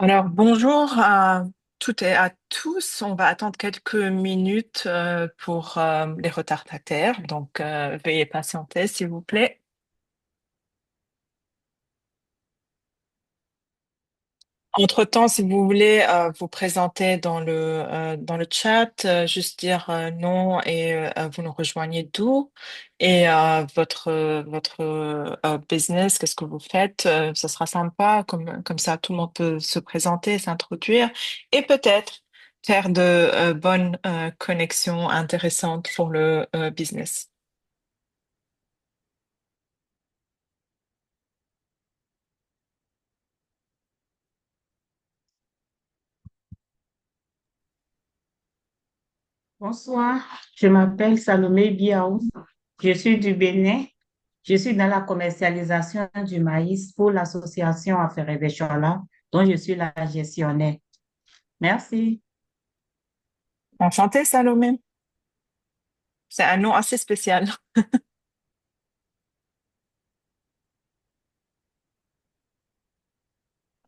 Alors, bonjour à toutes et à tous. On va attendre quelques minutes pour les retardataires. Donc, veuillez patienter, s'il vous plaît. Entre-temps, si vous voulez vous présenter dans le chat, juste dire non et vous nous rejoignez d'où et votre business, qu'est-ce que vous faites, ça sera sympa, comme ça tout le monde peut se présenter, s'introduire et peut-être faire de bonnes connexions intéressantes pour le business. Bonsoir, je m'appelle Salomé Biaou. Je suis du Bénin. Je suis dans la commercialisation du maïs pour l'association Affaires Béchola, dont je suis la gestionnaire. Merci. Enchantée, Salomé. C'est un nom assez spécial.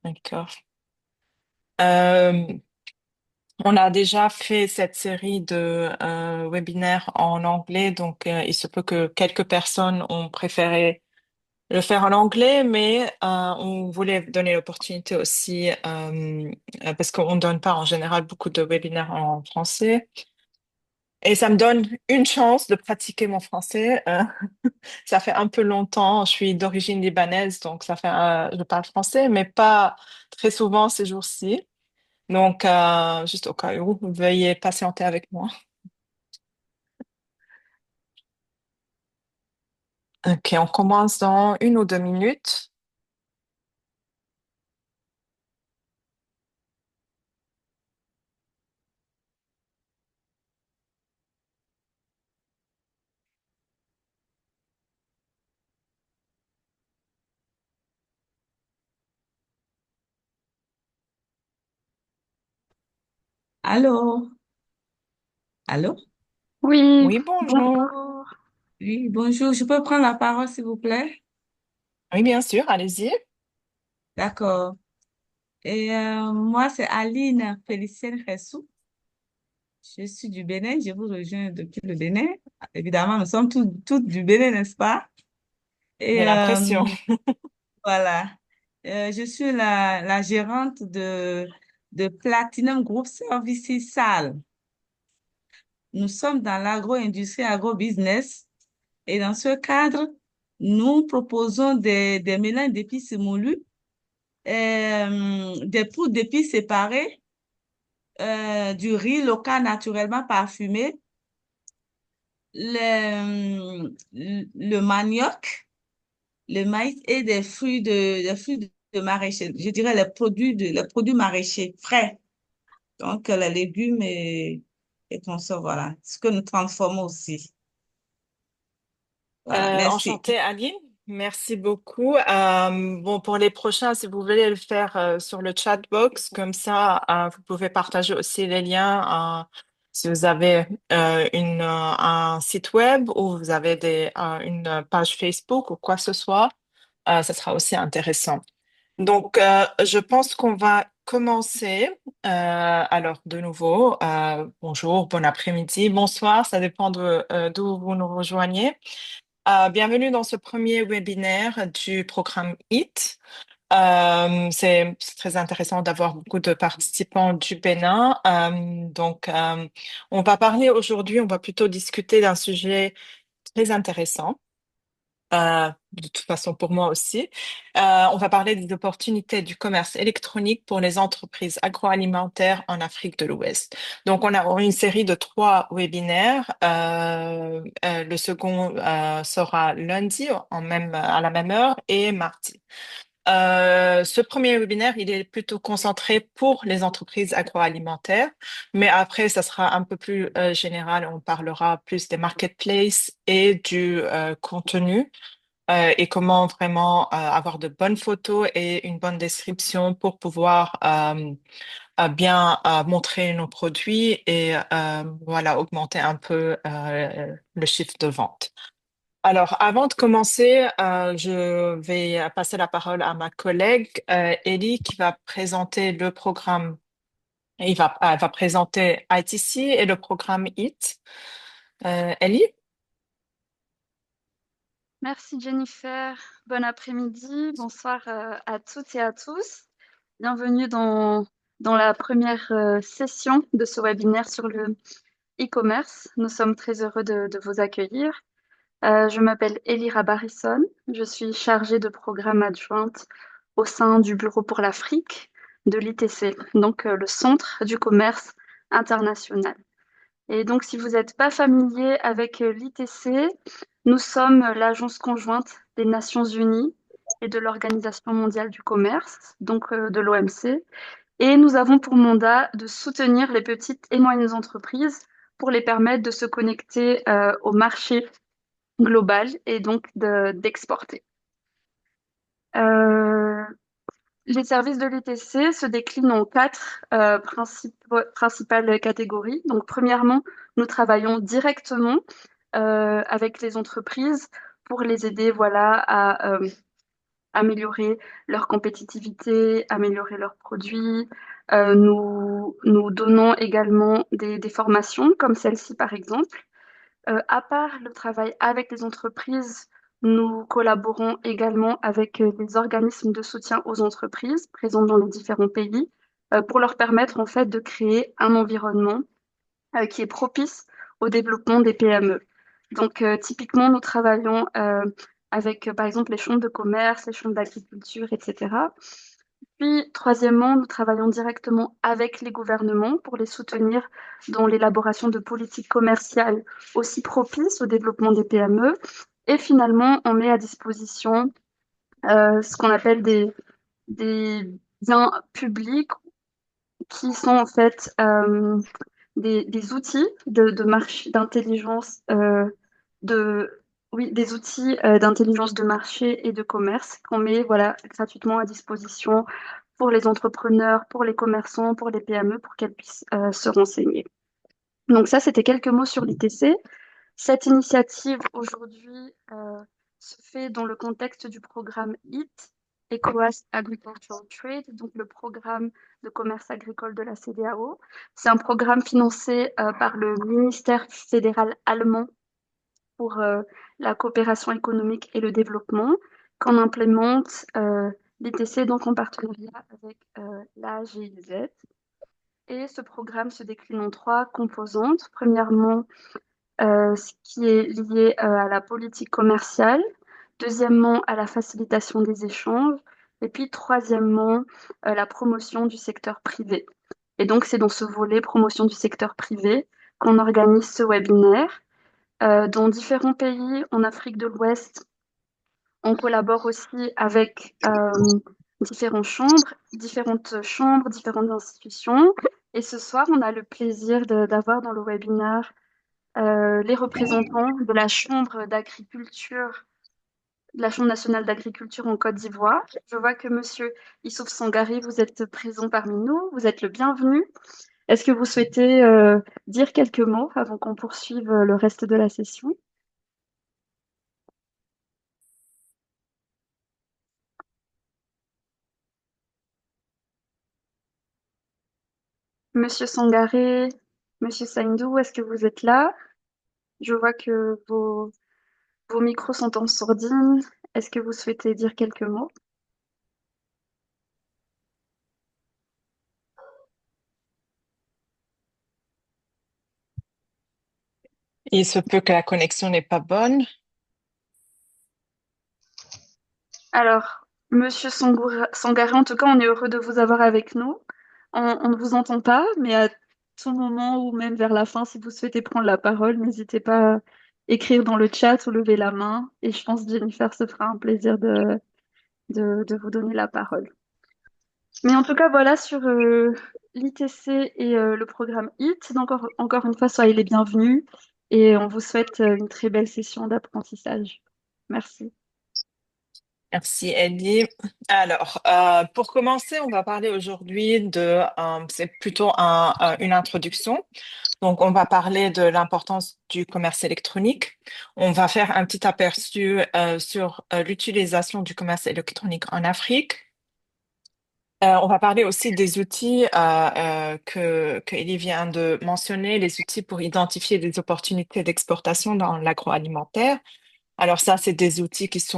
D'accord. Euh, On a déjà fait cette série de webinaires en anglais, donc il se peut que quelques personnes ont préféré le faire en anglais, mais on voulait donner l'opportunité aussi, parce qu'on ne donne pas en général beaucoup de webinaires en français. Et ça me donne une chance de pratiquer mon français. Ça fait un peu longtemps, je suis d'origine libanaise, donc je parle français, mais pas très souvent ces jours-ci. Donc, juste au cas où, veuillez patienter avec moi. Ok, on commence dans 1 ou 2 minutes. Allô? Allô? Oui, Oui, bonjour. bonjour. Oui, bonjour. Je peux prendre la parole, s'il vous plaît? Oui, bien sûr, allez-y. D'accord. Moi, c'est Aline Félicienne Ressou. Je suis du Bénin. Je vous rejoins depuis le Bénin. Évidemment, nous sommes toutes du Bénin, n'est-ce pas? J'ai Et l'impression. voilà. Je suis la gérante de Platinum Group Services Sales. Nous sommes dans l'agro-industrie, agro-business. Et dans ce cadre, nous proposons des mélanges d'épices moulues, des poudres d'épices séparées, du riz local naturellement parfumé, le manioc, le maïs et des fruits de maraîcher. Je dirais les produits maraîchers frais. Donc, les légumes et consorts, voilà. Ce que nous transformons aussi. Voilà, merci. Enchantée, Aline. Merci beaucoup. Bon, pour les prochains, si vous voulez le faire sur le chat box, comme ça, vous pouvez partager aussi les liens. Si vous avez un site web ou vous avez une page Facebook ou quoi que ce soit, ça sera aussi intéressant. Donc, je pense qu'on va commencer. Alors, de nouveau, bonjour, bon après-midi, bonsoir, ça dépend d'où vous nous rejoignez. Bienvenue dans ce premier webinaire du programme HIT. C'est très intéressant d'avoir beaucoup de participants du Bénin. On va parler aujourd'hui, on va plutôt discuter d'un sujet très intéressant. De toute façon, pour moi aussi. On va parler des opportunités du commerce électronique pour les entreprises agroalimentaires en Afrique de l'Ouest. Donc, on a une série de 3 webinaires. Le second sera lundi à la même heure et mardi. Ce premier webinaire, il est plutôt concentré pour les entreprises agroalimentaires, mais après, ça sera un peu plus général. On parlera plus des marketplaces et du contenu et comment vraiment avoir de bonnes photos et une bonne description pour pouvoir bien montrer nos produits et voilà, augmenter un peu le chiffre de vente. Alors, avant de commencer, je vais passer la parole à ma collègue Ellie qui va présenter le programme. Elle va présenter ITC et le programme IT. Ellie? Merci Jennifer. Bon après-midi, bonsoir à toutes et à tous. Bienvenue dans la première session de ce webinaire sur le e-commerce. Nous sommes très heureux de vous accueillir. Je m'appelle Elira Barrison. Je suis chargée de programme adjointe au sein du Bureau pour l'Afrique de l'ITC, donc le Centre du commerce international. Et donc, si vous n'êtes pas familier avec l'ITC, nous sommes l'agence conjointe des Nations Unies et de l'Organisation mondiale du commerce, donc de l'OMC. Et nous avons pour mandat de soutenir les petites et moyennes entreprises pour les permettre de se connecter au marché global et donc d'exporter. Euh, les services de l'ITC se déclinent en quatre principales catégories. Donc, premièrement, nous travaillons directement avec les entreprises pour les aider, voilà, à améliorer leur compétitivité, améliorer leurs produits. Nous donnons également des formations comme celle-ci, par exemple. À part le travail avec les entreprises, nous collaborons également avec des organismes de soutien aux entreprises présents dans les différents pays pour leur permettre en fait de créer un environnement qui est propice au développement des PME. Donc typiquement, nous travaillons avec par exemple les chambres de commerce, les chambres d'agriculture, etc. Puis, troisièmement, nous travaillons directement avec les gouvernements pour les soutenir dans l'élaboration de politiques commerciales aussi propices au développement des PME. Et finalement, on met à disposition ce qu'on appelle des biens publics qui sont en fait des outils de marché, d'intelligence, de, oui, des outils d'intelligence de marché et de commerce qu'on met voilà, gratuitement à disposition pour les entrepreneurs, pour les commerçants, pour les PME, pour qu'elles puissent se renseigner. Donc ça, c'était quelques mots sur l'ITC. Cette initiative aujourd'hui se fait dans le contexte du programme EAT, ECOWAS Agricultural Trade, donc le programme de commerce agricole de la CEDEAO. C'est un programme financé par le ministère fédéral allemand pour la coopération économique et le développement, qu'on implémente l'ITC donc en partenariat avec la GIZ. Et ce programme se décline en trois composantes. Premièrement, ce qui est lié à la politique commerciale. Deuxièmement, à la facilitation des échanges. Et puis, troisièmement, la promotion du secteur privé. Et donc, c'est dans ce volet promotion du secteur privé qu'on organise ce webinaire. Dans différents pays en Afrique de l'Ouest, on collabore aussi avec différentes chambres, différentes institutions. Et ce soir, on a le plaisir d'avoir dans le webinaire les représentants de la Chambre d'agriculture, de la Chambre nationale d'agriculture en Côte d'Ivoire. Je vois que Monsieur Issouf Sangari, vous êtes présent parmi nous. Vous êtes le bienvenu. Est-ce que vous souhaitez dire quelques mots avant qu'on poursuive le reste de la session? Monsieur Sangaré, Monsieur Saindou, est-ce que vous êtes là? Je vois que vos micros sont en sourdine. Est-ce que vous souhaitez dire quelques mots? Il se peut que la connexion n'est pas bonne. Alors, Monsieur Sangaré, en tout cas, on est heureux de vous avoir avec nous. On ne vous entend pas, mais à tout moment ou même vers la fin, si vous souhaitez prendre la parole, n'hésitez pas à écrire dans le chat ou lever la main. Et je pense que Jennifer se fera un plaisir de vous donner la parole. Mais en tout cas, voilà sur l'ITC et le programme HIT. Donc, encore une fois, soyez les bienvenus et on vous souhaite une très belle session d'apprentissage. Merci. Merci, Ellie. Alors, pour commencer, on va parler aujourd'hui c'est plutôt une introduction. Donc, on va parler de l'importance du commerce électronique. On va faire un petit aperçu sur l'utilisation du commerce électronique en Afrique. On va parler aussi des outils que Ellie vient de mentionner, les outils pour identifier des opportunités d'exportation dans l'agroalimentaire. Alors ça, c'est des outils ils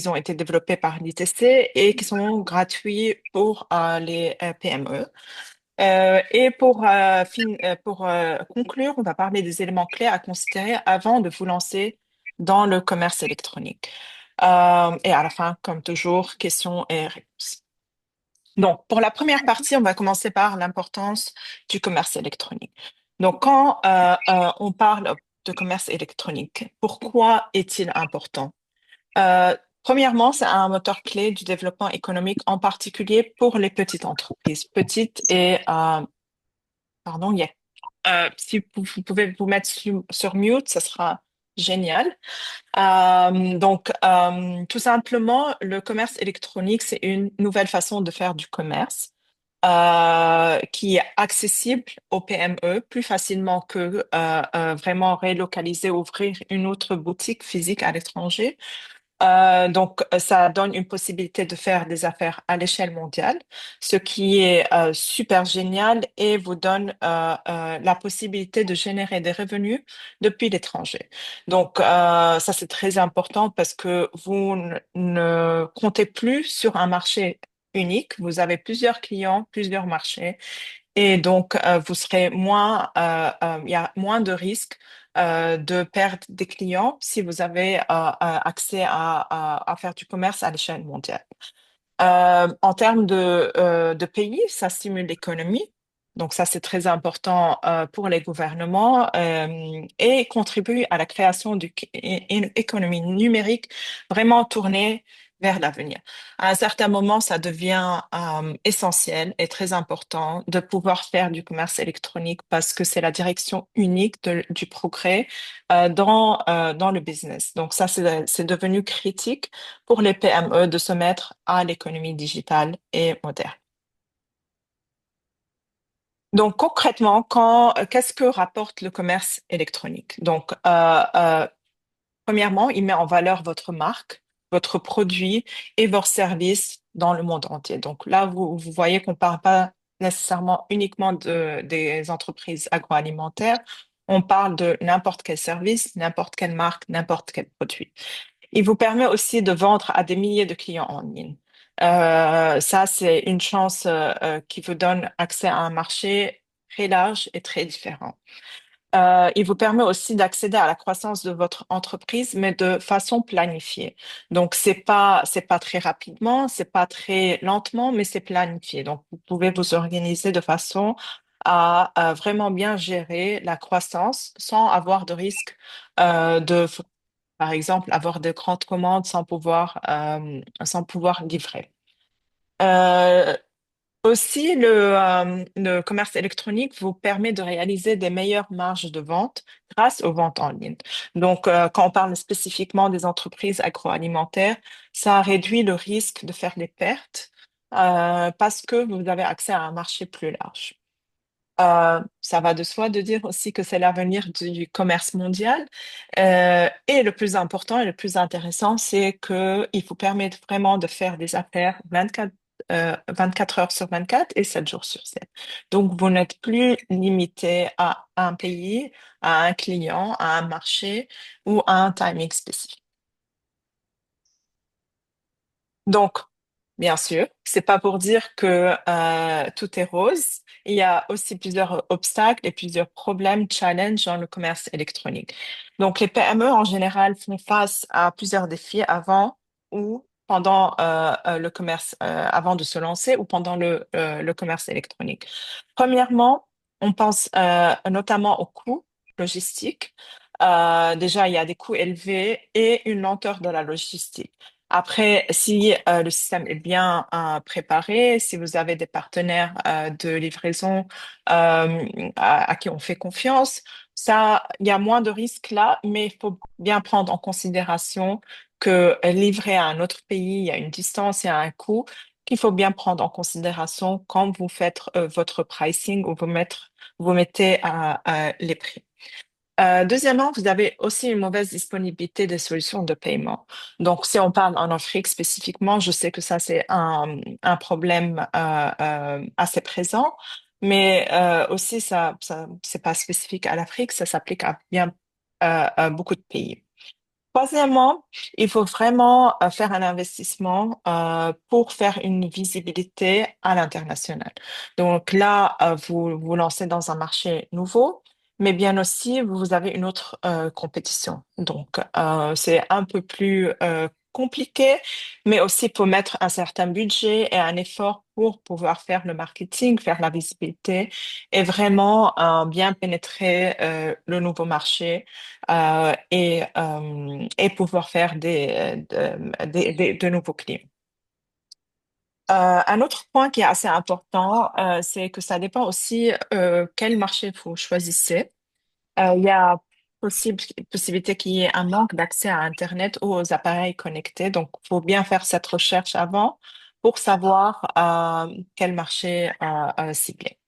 ont été développés par l'ITC et qui sont gratuits pour les PME. Pour conclure, on va parler des éléments clés à considérer avant de vous lancer dans le commerce électronique. Et à la fin, comme toujours, questions et réponses. Donc, pour la première partie, on va commencer par l'importance du commerce électronique. Donc, quand on parle de commerce électronique, pourquoi est-il important? Premièrement, c'est un moteur clé du développement économique, en particulier pour les petites entreprises. Petites et, pardon, yeah. Si vous pouvez vous mettre sur mute, ça sera génial. Tout simplement, le commerce électronique, c'est une nouvelle façon de faire du commerce qui est accessible aux PME plus facilement que vraiment relocaliser, ouvrir une autre boutique physique à l'étranger. Ça donne une possibilité de faire des affaires à l'échelle mondiale, ce qui est super génial et vous donne la possibilité de générer des revenus depuis l'étranger. Ça, c'est très important parce que vous ne comptez plus sur un marché unique. Vous avez plusieurs clients, plusieurs marchés et donc, il y a moins de risques de perdre des clients si vous avez accès à faire du commerce à l'échelle mondiale. En termes de pays, ça stimule l'économie. Donc ça, c'est très important pour les gouvernements et contribue à la création d'une économie numérique vraiment tournée vers l'avenir. À un certain moment, ça devient essentiel et très important de pouvoir faire du commerce électronique parce que c'est la direction unique du progrès dans le business. Donc ça, c'est devenu critique pour les PME de se mettre à l'économie digitale et moderne. Donc concrètement, qu'est-ce que rapporte le commerce électronique? Premièrement, il met en valeur votre marque, votre produit et vos services dans le monde entier. Donc là, vous voyez qu'on ne parle pas nécessairement uniquement des entreprises agroalimentaires. On parle de n'importe quel service, n'importe quelle marque, n'importe quel produit. Il vous permet aussi de vendre à des milliers de clients en ligne. Ça, c'est une chance qui vous donne accès à un marché très large et très différent. Il vous permet aussi d'accéder à la croissance de votre entreprise, mais de façon planifiée. Donc, c'est pas très rapidement, c'est pas très lentement, mais c'est planifié. Donc, vous pouvez vous organiser de façon à vraiment bien gérer la croissance sans avoir de risque par exemple, avoir de grandes commandes sans pouvoir livrer. Euh, Aussi, le commerce électronique vous permet de réaliser des meilleures marges de vente grâce aux ventes en ligne. Donc, quand on parle spécifiquement des entreprises agroalimentaires, ça réduit le risque de faire des pertes parce que vous avez accès à un marché plus large. Ça va de soi de dire aussi que c'est l'avenir du commerce mondial. Et le plus important et le plus intéressant, c'est qu'il vous permet vraiment de faire des affaires 24 heures sur 24 et 7 jours sur 7. Donc, vous n'êtes plus limité à un pays, à un client, à un marché ou à un timing spécifique. Donc, bien sûr, c'est pas pour dire que tout est rose. Il y a aussi plusieurs obstacles et plusieurs problèmes, challenges dans le commerce électronique. Donc, les PME en général font face à plusieurs défis avant ou pendant le commerce, avant de se lancer ou pendant le commerce électronique. Premièrement, on pense notamment aux coûts logistiques. Déjà, il y a des coûts élevés et une lenteur de la logistique. Après, si le système est bien préparé, si vous avez des partenaires de livraison à qui on fait confiance, ça, il y a moins de risques là, mais il faut bien prendre en considération que livrer à un autre pays, il y a une distance, il y a un coût qu'il faut bien prendre en considération quand vous faites votre pricing ou vous mettez les prix. Deuxièmement, vous avez aussi une mauvaise disponibilité des solutions de paiement. Donc, si on parle en Afrique spécifiquement, je sais que ça, c'est un problème assez présent, mais aussi, c'est pas spécifique à l'Afrique, ça s'applique à bien beaucoup de pays. Troisièmement, il faut vraiment faire un investissement pour faire une visibilité à l'international. Donc là, vous vous lancez dans un marché nouveau, mais bien aussi, vous avez une autre compétition. Donc, c'est un peu plus compliqué, mais aussi pour mettre un certain budget et un effort pour pouvoir faire le marketing, faire la visibilité et vraiment bien pénétrer le nouveau marché et pouvoir faire de nouveaux clients. Un autre point qui est assez important, c'est que ça dépend aussi quel marché vous choisissez. Il y a possibilité qu'il y ait un manque d'accès à Internet ou aux appareils connectés. Donc, il faut bien faire cette recherche avant pour savoir quel marché cibler.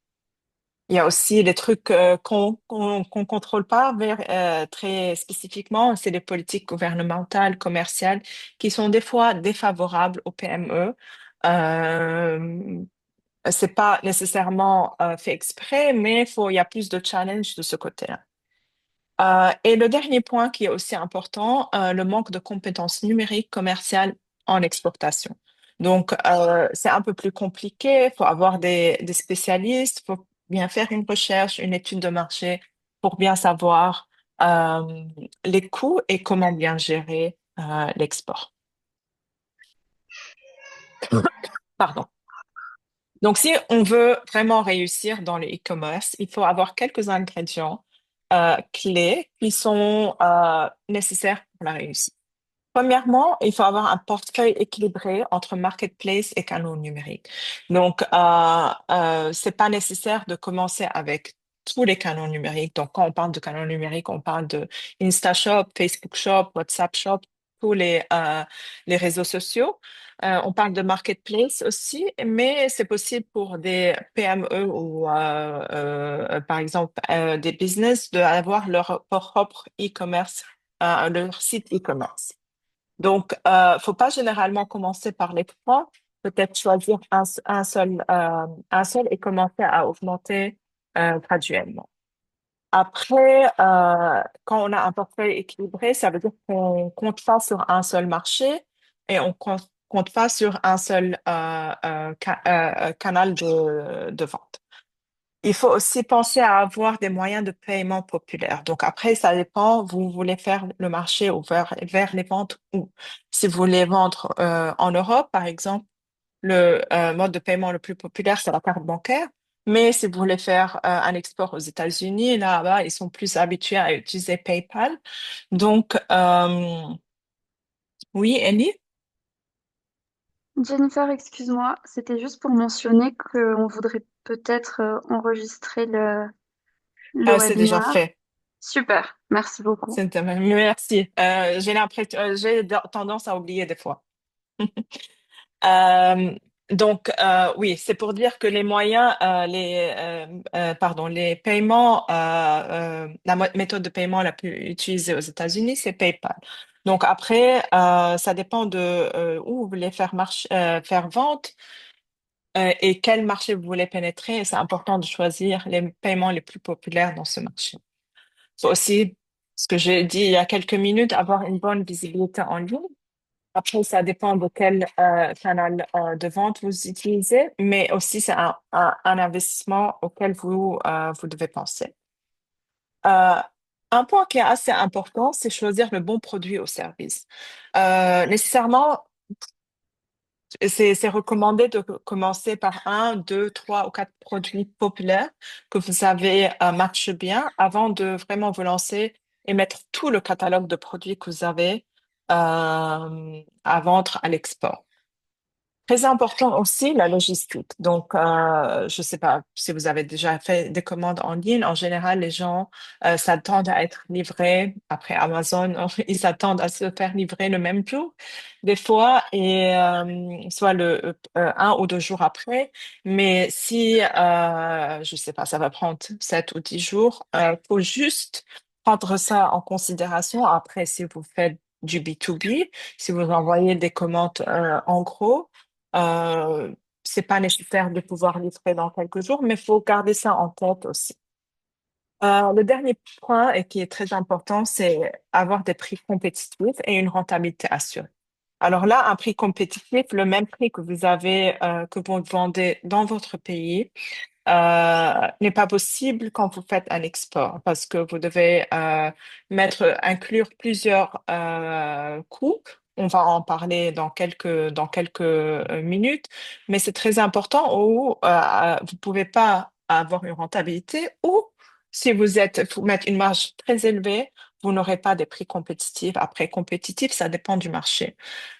Il y a aussi des trucs qu'on contrôle pas très spécifiquement, c'est les politiques gouvernementales, commerciales, qui sont des fois défavorables aux PME. Euh, c'est pas nécessairement fait exprès, mais il y a plus de challenge de ce côté-là. Et le dernier point qui est aussi important, le manque de compétences numériques commerciales en exportation. Donc, c'est un peu plus compliqué. Il faut avoir des spécialistes, il faut bien faire une recherche, une étude de marché pour bien savoir euh, les coûts et comment bien gérer l'export. Pardon. Donc, si on veut vraiment réussir dans le e-commerce, il faut avoir quelques ingrédients clés qui sont nécessaires pour la réussite. Premièrement, il faut avoir un portefeuille équilibré entre marketplace et canaux numériques. Donc, c'est pas nécessaire de commencer avec tous les canaux numériques. Donc, quand on parle de canaux numériques, on parle de InstaShop, Facebook Shop, WhatsApp Shop, tous les réseaux sociaux. On parle de marketplace aussi, mais c'est possible pour des PME ou, par exemple, des business d'avoir leur propre e-commerce, leur site e-commerce. Donc, faut pas généralement commencer par les trois. Peut-être choisir un seul et commencer à augmenter graduellement. Après, quand on a un portefeuille équilibré, ça veut dire qu'on compte pas sur un seul marché et on compte pas sur un seul canal de vente. Il faut aussi penser à avoir des moyens de paiement populaires. Donc après, ça dépend, vous voulez faire le marché ou vers les ventes où. Si vous voulez vendre en Europe, par exemple, le mode de paiement le plus populaire, c'est la carte bancaire. Mais si vous voulez faire un export aux États-Unis, là-bas, ils sont plus habitués à utiliser PayPal. Donc, oui, Ellie, Jennifer, excuse-moi, c'était juste pour mentionner qu'on voudrait peut-être enregistrer le c'est déjà webinaire. fait. Super, merci beaucoup. Merci. J'ai l'impression, j'ai tendance à oublier des fois. Euh, donc, oui, c'est pour dire que les moyens, pardon, les paiements, la méthode de paiement la plus utilisée aux États-Unis, c'est PayPal. Donc après, ça dépend de où vous voulez faire vente et quel marché vous voulez pénétrer. Et c'est important de choisir les paiements les plus populaires dans ce marché. Faut aussi, ce que j'ai dit il y a quelques minutes, avoir une bonne visibilité en ligne. Après, ça dépend de quel canal de vente vous utilisez, mais aussi c'est un investissement auquel vous devez penser. Euh, un point qui est assez important, c'est choisir le bon produit ou service. Nécessairement, c'est recommandé de commencer par un, deux, trois ou quatre produits populaires que vous savez matchent bien avant de vraiment vous lancer et mettre tout le catalogue de produits que vous avez à vendre à l'export. Très important aussi, la logistique. Donc, je ne sais pas si vous avez déjà fait des commandes en ligne. En général, les gens s'attendent à être livrés après Amazon. Ils s'attendent à se faire livrer le même jour, des fois, et soit un ou deux jours après. Mais si, je ne sais pas, ça va prendre 7 ou 10 jours, faut juste prendre ça en considération. Après, si vous faites du B2B, si vous envoyez des commandes en gros, euh, c'est pas nécessaire de pouvoir livrer dans quelques jours, mais il faut garder ça en tête aussi. Le dernier point, et qui est très important, c'est avoir des prix compétitifs et une rentabilité assurée. Alors là, un prix compétitif, le même prix que vous avez, que vous vendez dans votre pays, n'est pas possible quand vous faites un export parce que vous devez inclure plusieurs coûts. On va en parler dans quelques minutes, mais c'est très important où vous pouvez pas avoir une rentabilité ou si vous mettez une marge très élevée, vous n'aurez pas des prix compétitifs. Après, compétitif, ça dépend du marché.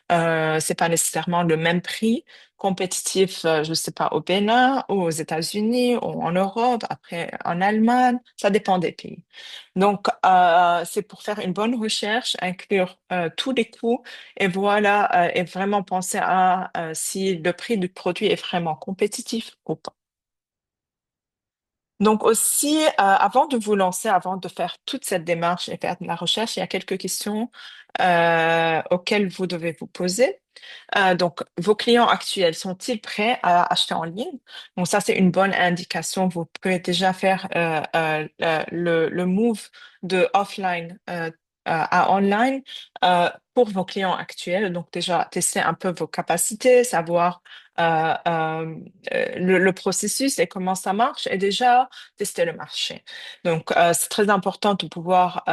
C'est pas nécessairement le même prix compétitif, je sais pas, au Bénin ou aux États-Unis ou en Europe, après en Allemagne, ça dépend des pays. Donc, c'est pour faire une bonne recherche, inclure tous les coûts et voilà, et vraiment penser à si le prix du produit est vraiment compétitif ou pas. Donc aussi, avant de vous lancer, avant de faire toute cette démarche et faire de la recherche, il y a quelques questions auxquelles vous devez vous poser. Donc, vos clients actuels sont-ils prêts à acheter en ligne? Donc, ça, c'est une bonne indication. Vous pouvez déjà faire le move de offline à online pour vos clients actuels. Donc, déjà, tester un peu vos capacités, savoir le processus et comment ça marche et déjà tester le marché. Donc, c'est très important de pouvoir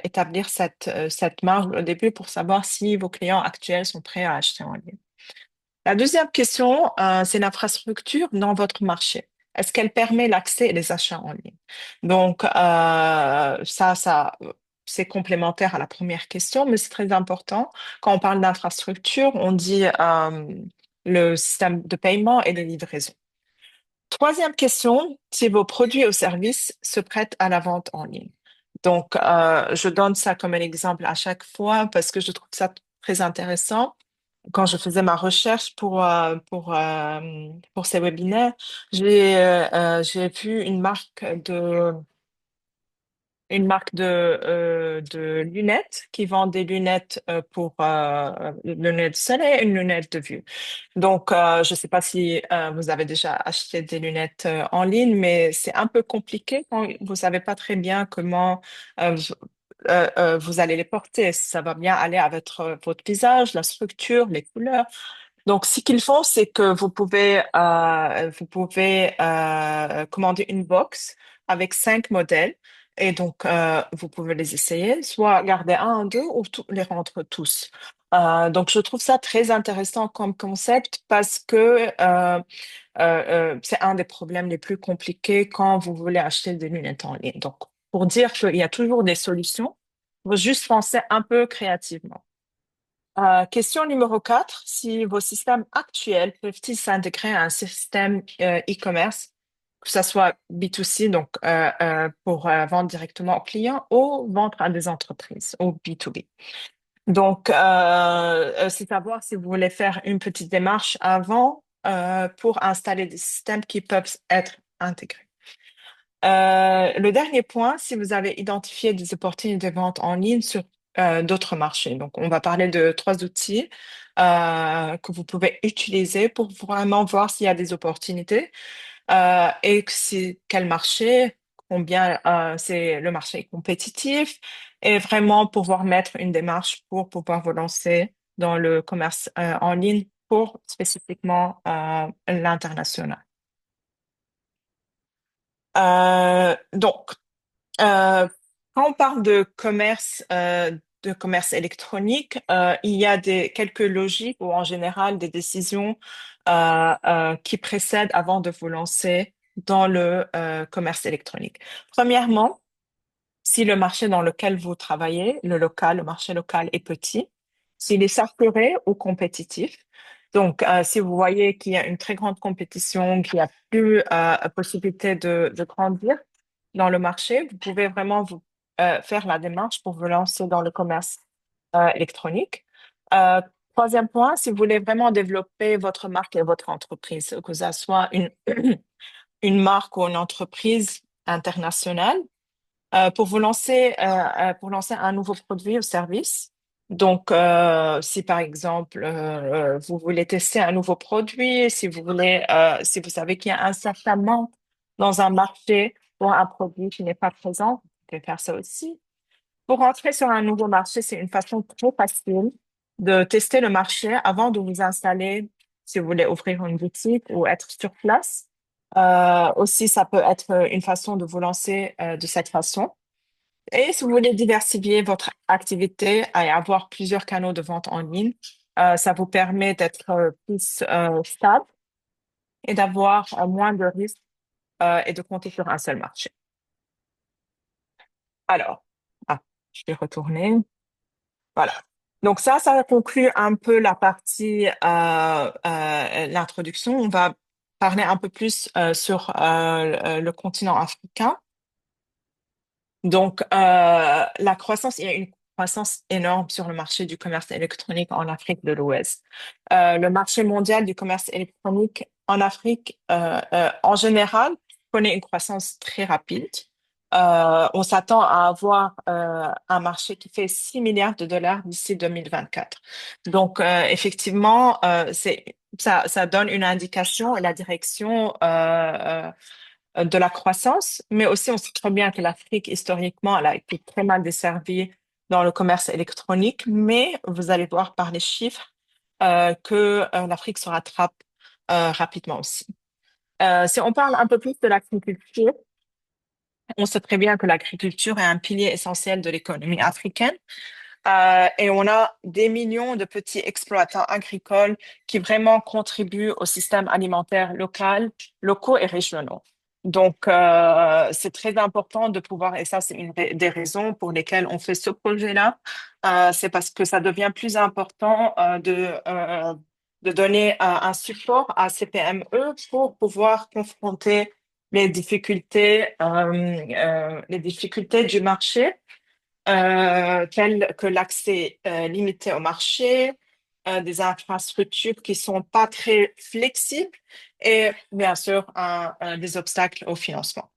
établir cette marge au début pour savoir si vos clients actuels sont prêts à acheter en ligne. La deuxième question, c'est l'infrastructure dans votre marché. Est-ce qu'elle permet l'accès et les achats en ligne? Donc, c'est complémentaire à la première question, mais c'est très important. Quand on parle d'infrastructure, on dit le système de paiement et de livraison. Troisième question, si vos produits ou services se prêtent à la vente en ligne. Donc, je donne ça comme un exemple à chaque fois parce que je trouve ça très intéressant. Quand je faisais ma recherche pour ces webinaires, j'ai vu une marque de lunettes qui vend des lunettes pour lunettes de soleil et une lunette de vue. Donc, je ne sais pas si vous avez déjà acheté des lunettes en ligne, mais c'est un peu compliqué quand vous savez pas très bien comment vous allez les porter. Si ça va bien aller avec votre visage, la structure, les couleurs. Donc, ce qu'ils font, c'est que vous pouvez commander une box avec 5 modèles. Et donc, vous pouvez les essayer, soit garder un ou deux, ou les rendre tous. Donc, je trouve ça très intéressant comme concept parce que c'est un des problèmes les plus compliqués quand vous voulez acheter des lunettes en ligne. Donc, pour dire qu'il y a toujours des solutions, il faut juste penser un peu créativement. Question numéro 4. Si vos systèmes actuels peuvent-ils s'intégrer à un système e-commerce, que ce soit B2C, donc pour vendre directement aux clients, ou vendre à des entreprises, ou B2B? Donc, c'est savoir si vous voulez faire une petite démarche avant pour installer des systèmes qui peuvent être intégrés. Le dernier point, si vous avez identifié des opportunités de vente en ligne sur d'autres marchés. Donc, on va parler de 3 outils que vous pouvez utiliser pour vraiment voir s'il y a des opportunités et que quel marché, combien c'est le marché est compétitif et vraiment pouvoir mettre une démarche pour pouvoir vous lancer dans le commerce en ligne pour spécifiquement l'international. Donc, Euh, quand on parle de commerce électronique, il y a quelques logiques ou en général des décisions qui précèdent avant de vous lancer dans le commerce électronique. Premièrement, si le marché dans lequel vous travaillez, le marché local est petit, s'il est saturé ou compétitif, Donc, si vous voyez qu'il y a une très grande compétition, qu'il n'y a plus possibilité de grandir dans le marché, vous pouvez vraiment faire la démarche pour vous lancer dans le commerce électronique. Euh, Troisième point, si vous voulez vraiment développer votre marque et votre entreprise, que ça soit une marque ou une entreprise internationale, pour lancer un nouveau produit ou service. Donc, si par exemple vous voulez tester un nouveau produit, si vous savez qu'il y a un certain manque dans un marché pour un produit qui n'est pas présent, vous pouvez faire ça aussi. Pour rentrer sur un nouveau marché, c'est une façon très facile de tester le marché avant de vous installer, si vous voulez ouvrir une boutique ou être sur place. Aussi, ça peut être une façon de vous lancer de cette façon. Et si vous voulez diversifier votre activité et avoir plusieurs canaux de vente en ligne, ça vous permet d'être plus stable et d'avoir moins de risques et de compter sur un seul marché. Alors, je vais retourner. Voilà. Donc ça conclut un peu la partie l'introduction. On va parler un peu plus sur le continent africain. Donc, la croissance, il y a une croissance énorme sur le marché du commerce électronique en Afrique de l'Ouest. Le marché mondial du commerce électronique en Afrique, en général, connaît une croissance très rapide. On s'attend à avoir un marché qui fait 6 milliards de dollars d'ici 2024. Donc, effectivement, ça donne une indication et la direction de la croissance, mais aussi on sait très bien que l'Afrique, historiquement, elle a été très mal desservie dans le commerce électronique, mais vous allez voir par les chiffres que l'Afrique se rattrape rapidement aussi. Si on parle un peu plus de l'agriculture, on sait très bien que l'agriculture est un pilier essentiel de l'économie africaine. Et on a des millions de petits exploitants agricoles qui vraiment contribuent au système alimentaire local, locaux et régionaux. Donc, c'est très important de pouvoir, et ça, c'est une des raisons pour lesquelles on fait ce projet-là, c'est parce que ça devient plus important de donner un support à ces PME pour pouvoir confronter les difficultés du marché tels que l'accès limité au marché, des infrastructures qui sont pas très flexibles et bien sûr des obstacles au financement.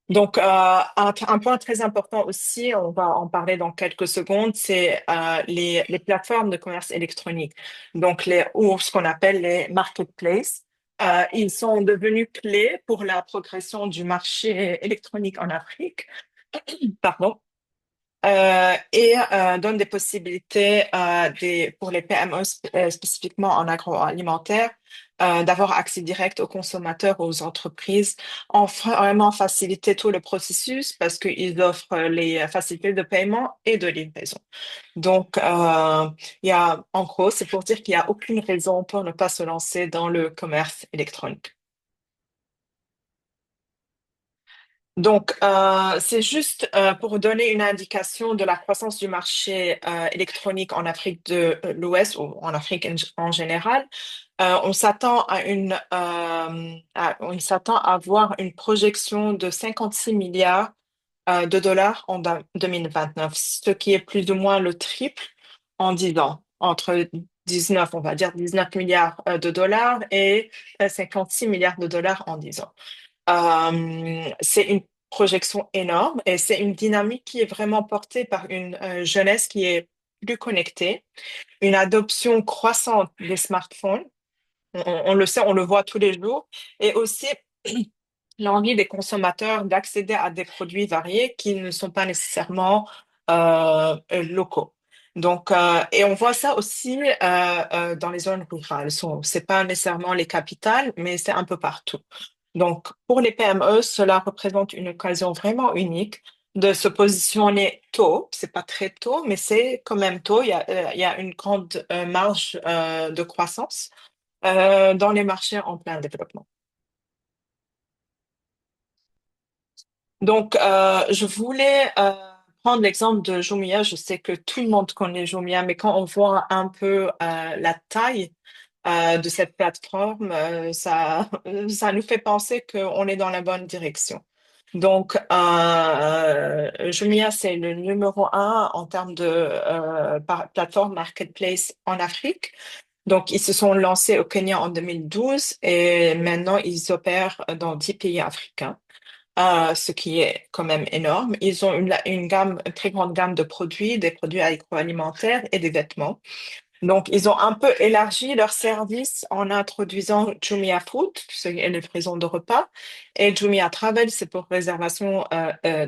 Donc, un point très important aussi, on va en parler dans quelques secondes, c'est les plateformes de commerce électronique, donc ou ce qu'on appelle les marketplaces. Ils sont devenus clés pour la progression du marché électronique en Afrique. Pardon. Et donne des possibilités pour les PME spécifiquement en agroalimentaire d'avoir accès direct aux consommateurs, aux entreprises, vraiment faciliter tout le processus parce qu'ils offrent les facilités de paiement et de livraison. Donc, en gros, c'est pour dire qu'il n'y a aucune raison pour ne pas se lancer dans le commerce électronique. Donc, c'est juste pour donner une indication de la croissance du marché électronique en Afrique de l'Ouest ou en Afrique en général. On s'attend on s'attend à avoir une projection de 56 milliards de dollars en 2029, ce qui est plus ou moins le triple en 10 ans, entre 19, on va dire 19 milliards de dollars et 56 milliards de dollars en 10 ans. C'est une projection énorme et c'est une dynamique qui est vraiment portée par une jeunesse qui est plus connectée, une adoption croissante des smartphones. On le sait, on le voit tous les jours, et aussi l'envie des consommateurs d'accéder à des produits variés qui ne sont pas nécessairement locaux. Donc, et on voit ça aussi dans les zones rurales. C'est pas nécessairement les capitales, mais c'est un peu partout. Donc, pour les PME, cela représente une occasion vraiment unique de se positionner tôt. C'est pas très tôt, mais c'est quand même tôt. Il y a une grande marge de croissance dans les marchés en plein développement. Donc, je voulais prendre l'exemple de Jumia, je sais que tout le monde connaît Jumia, mais quand on voit un peu la taille de cette plateforme, ça nous fait penser qu'on est dans la bonne direction. Donc, Jumia, c'est le numéro un en termes de plateforme marketplace en Afrique. Donc, ils se sont lancés au Kenya en 2012 et maintenant ils opèrent dans 10 pays africains, ce qui est quand même énorme. Ils ont une très grande gamme de produits, des produits agroalimentaires et des vêtements. Donc, ils ont un peu élargi leur service en introduisant Jumia Food, c'est une livraison de repas, et Jumia Travel, c'est pour réservation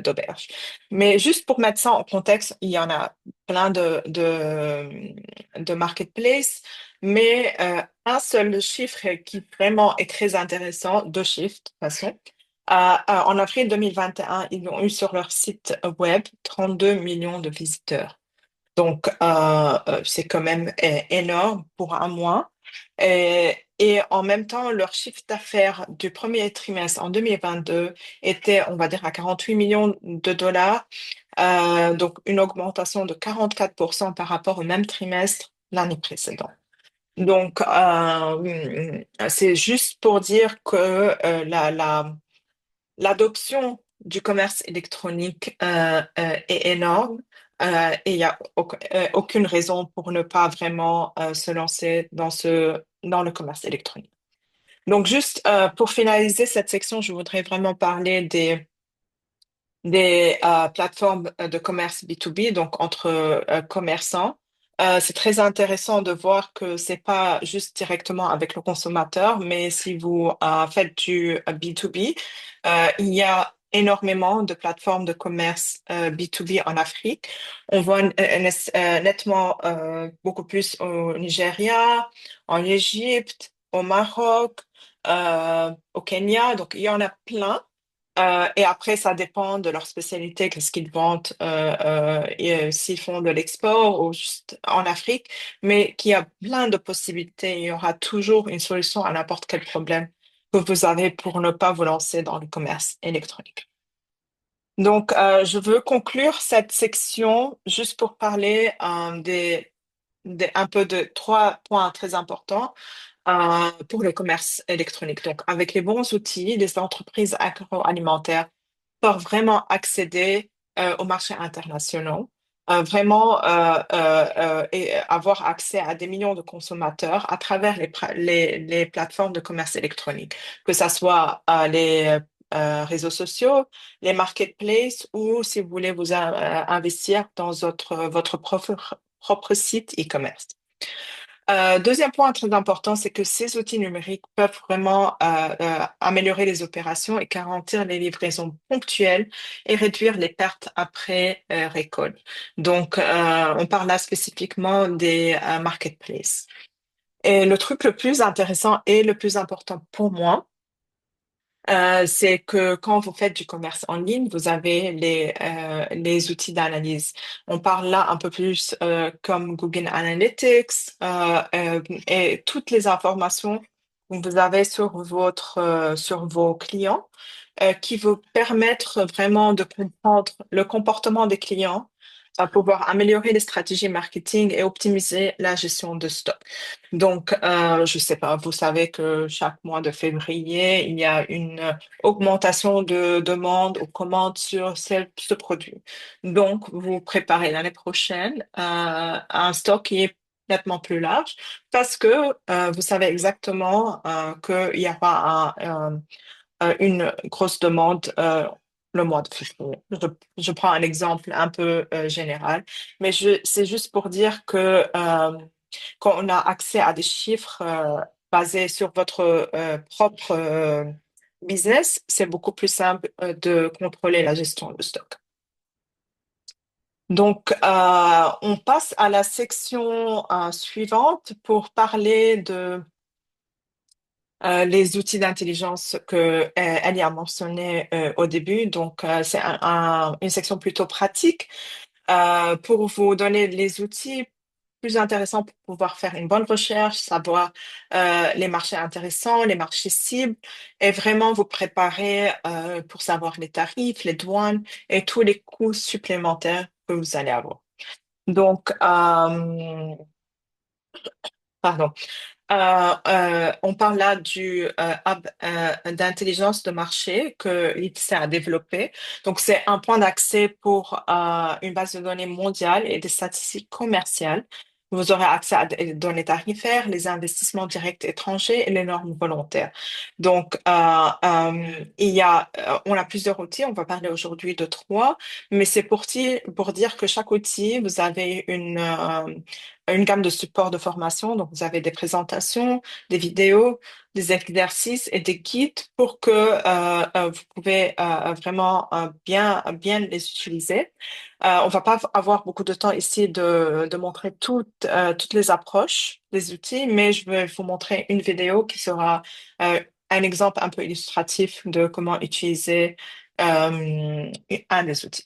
d'auberges. Mais juste pour mettre ça en contexte, il y en a plein de marketplaces, mais un seul chiffre qui vraiment est très intéressant, deux chiffres de toute façon. En avril 2021, ils ont eu sur leur site web 32 millions de visiteurs. Donc, c'est quand même énorme pour un mois. Et en même temps, leur chiffre d'affaires du premier trimestre en 2022 était, on va dire, à 48 millions de dollars. Donc, une augmentation de 44% par rapport au même trimestre l'année précédente. Donc, c'est juste pour dire que l'adoption du commerce électronique est énorme et il n'y a aucune raison pour ne pas vraiment se lancer dans le commerce électronique. Donc, juste pour finaliser cette section, je voudrais vraiment parler des plateformes de commerce B2B, donc entre commerçants. C'est très intéressant de voir que c'est pas juste directement avec le consommateur, mais si vous faites du B2B, il y a énormément de plateformes de commerce B2B en Afrique. On voit nettement beaucoup plus au Nigeria, en Égypte, au Maroc, au Kenya. Donc, il y en a plein. Et après, ça dépend de leur spécialité, qu'est-ce qu'ils vendent, et s'ils font de l'export ou juste en Afrique, mais qu'il y a plein de possibilités. Il y aura toujours une solution à n'importe quel problème que vous avez pour ne pas vous lancer dans le commerce électronique. Donc, je veux conclure cette section juste pour parler un peu de trois points très importants pour le commerce électronique. Donc, avec les bons outils, les entreprises agroalimentaires peuvent vraiment accéder aux marchés internationaux, vraiment et avoir accès à des millions de consommateurs à travers les plateformes de commerce électronique, que ce soit les réseaux sociaux, les marketplaces ou si vous voulez vous investir dans votre propre site e-commerce. Deuxième point très important, c'est que ces outils numériques peuvent vraiment améliorer les opérations et garantir les livraisons ponctuelles et réduire les pertes après récolte. Donc, on parle là spécifiquement des marketplaces. Et le truc le plus intéressant et le plus important pour moi, c'est que quand vous faites du commerce en ligne, vous avez les outils d'analyse. On parle là un peu plus comme Google Analytics et toutes les informations que vous avez sur vos clients qui vous permettent vraiment de comprendre le comportement des clients, à pouvoir améliorer les stratégies marketing et optimiser la gestion de stock. Donc, je sais pas, vous savez que chaque mois de février, il y a une augmentation de demandes ou commandes sur ce produit. Donc, vous préparez l'année prochaine un stock qui est nettement plus large parce que vous savez exactement qu'il y aura une grosse demande le mois de février. Je prends un exemple un peu général, mais c'est juste pour dire que quand on a accès à des chiffres basés sur votre propre business, c'est beaucoup plus simple de contrôler la gestion de stock. Donc, on passe à la section suivante pour parler de les outils d'intelligence que elle y a mentionné au début. Donc, c'est une section plutôt pratique pour vous donner les outils plus intéressant pour pouvoir faire une bonne recherche, savoir les marchés intéressants, les marchés cibles, et vraiment vous préparer pour savoir les tarifs, les douanes et tous les coûts supplémentaires que vous allez avoir. Donc, pardon. On parle là du hub d'intelligence de marché que l'ITSE a développé. Donc, c'est un point d'accès pour une base de données mondiale et des statistiques commerciales. Vous aurez accès à des données tarifaires, les investissements directs étrangers et les normes volontaires. Donc, on a plusieurs outils. On va parler aujourd'hui de trois, mais c'est pour dire que chaque outil, vous avez une gamme de supports de formation. Donc, vous avez des présentations, des vidéos, des exercices et des guides pour que vous pouvez vraiment bien les utiliser. On va pas avoir beaucoup de temps ici de montrer toutes les approches des outils, mais je vais vous montrer une vidéo qui sera un exemple un peu illustratif de comment utiliser un des outils.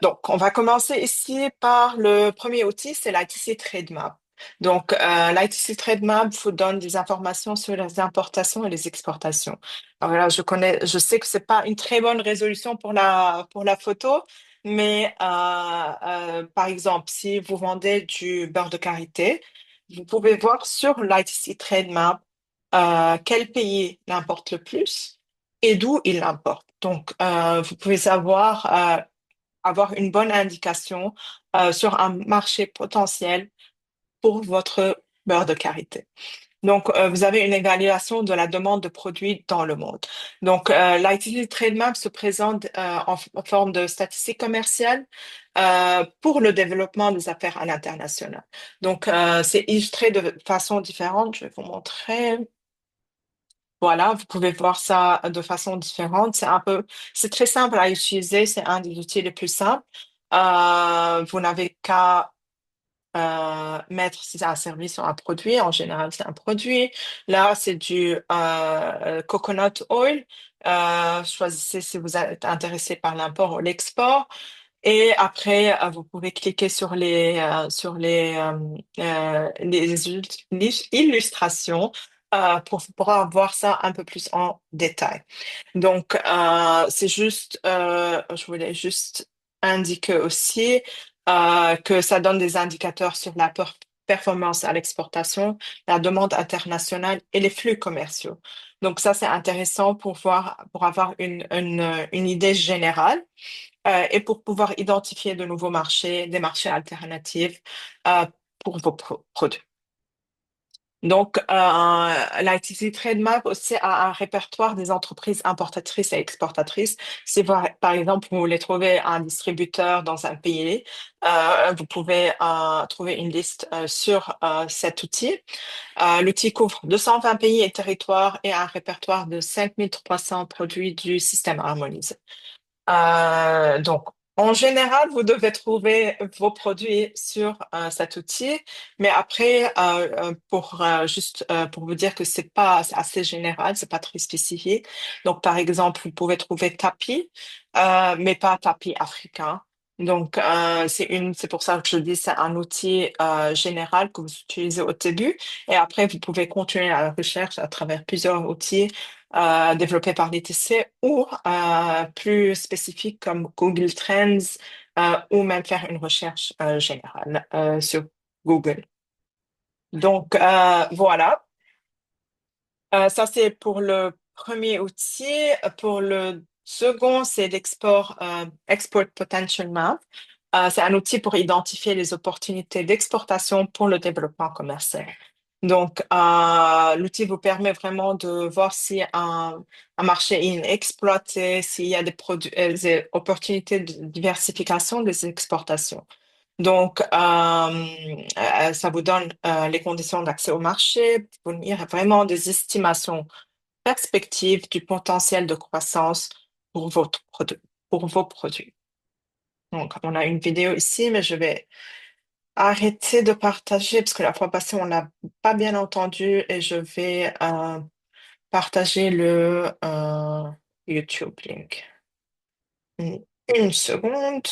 Donc, on va commencer ici par le premier outil, c'est l'ITC Trademap. Donc, l'ITC Trademap vous donne des informations sur les importations et les exportations. Alors là, je sais que c'est pas une très bonne résolution pour la photo, mais par exemple, si vous vendez du beurre de karité, vous pouvez voir sur l'ITC Trademap quel pays l'importe le plus et d'où il l'importe. Donc, vous pouvez avoir une bonne indication sur un marché potentiel pour votre beurre de karité. Donc, vous avez une évaluation de la demande de produits dans le monde. Donc, l'ITC Trademap se présente en forme de statistiques commerciales pour le développement des affaires à l'international. Donc, c'est illustré de façon différente. Je vais vous montrer. Voilà, vous pouvez voir ça de façon différente. C'est très simple à utiliser. C'est un des outils les plus simples. Vous n'avez qu'à mettre si c'est un service ou un produit. En général, c'est un produit. Là, c'est du coconut oil. Choisissez si vous êtes intéressé par l'import ou l'export. Et après, vous pouvez cliquer sur les illustrations pour pouvoir voir ça un peu plus en détail. Donc, je voulais juste indiquer aussi que ça donne des indicateurs sur la performance à l'exportation, la demande internationale et les flux commerciaux. Donc, ça, c'est intéressant pour avoir une idée générale et pour pouvoir identifier de nouveaux marchés, des marchés alternatifs euh, pour vos produits. Donc, l'ITC Trademap aussi a un répertoire des entreprises importatrices et exportatrices. Si par exemple, vous voulez trouver un distributeur dans un pays, vous pouvez trouver une liste sur cet outil. L'outil couvre 220 pays et territoires et un répertoire de 5300 produits du système harmonisé. Donc, en général, vous devez trouver vos produits sur cet outil, mais après, pour vous dire que c'est assez général, c'est pas très spécifique. Donc, par exemple, vous pouvez trouver tapis, mais pas tapis africain. Donc, c'est pour ça que je dis c'est un outil général que vous utilisez au début, et après, vous pouvez continuer la recherche à travers plusieurs outils développés par l'ITC ou plus spécifiques comme Google Trends ou même faire une recherche générale sur Google. Donc, voilà. Ça, c'est pour le premier outil. Pour le second, c'est Export Potential Map. C'est un outil pour identifier les opportunités d'exportation pour le développement commercial. Donc, l'outil vous permet vraiment de voir si un marché est inexploité, s'il y a des opportunités de diversification des exportations. Donc, ça vous donne les conditions d'accès au marché, pour fournir vraiment des estimations perspectives du potentiel de croissance pour pour vos produits. Donc, on a une vidéo ici, mais je vais arrêter de partager parce que la fois passée, on n'a pas bien entendu et je vais partager le YouTube link. Une seconde.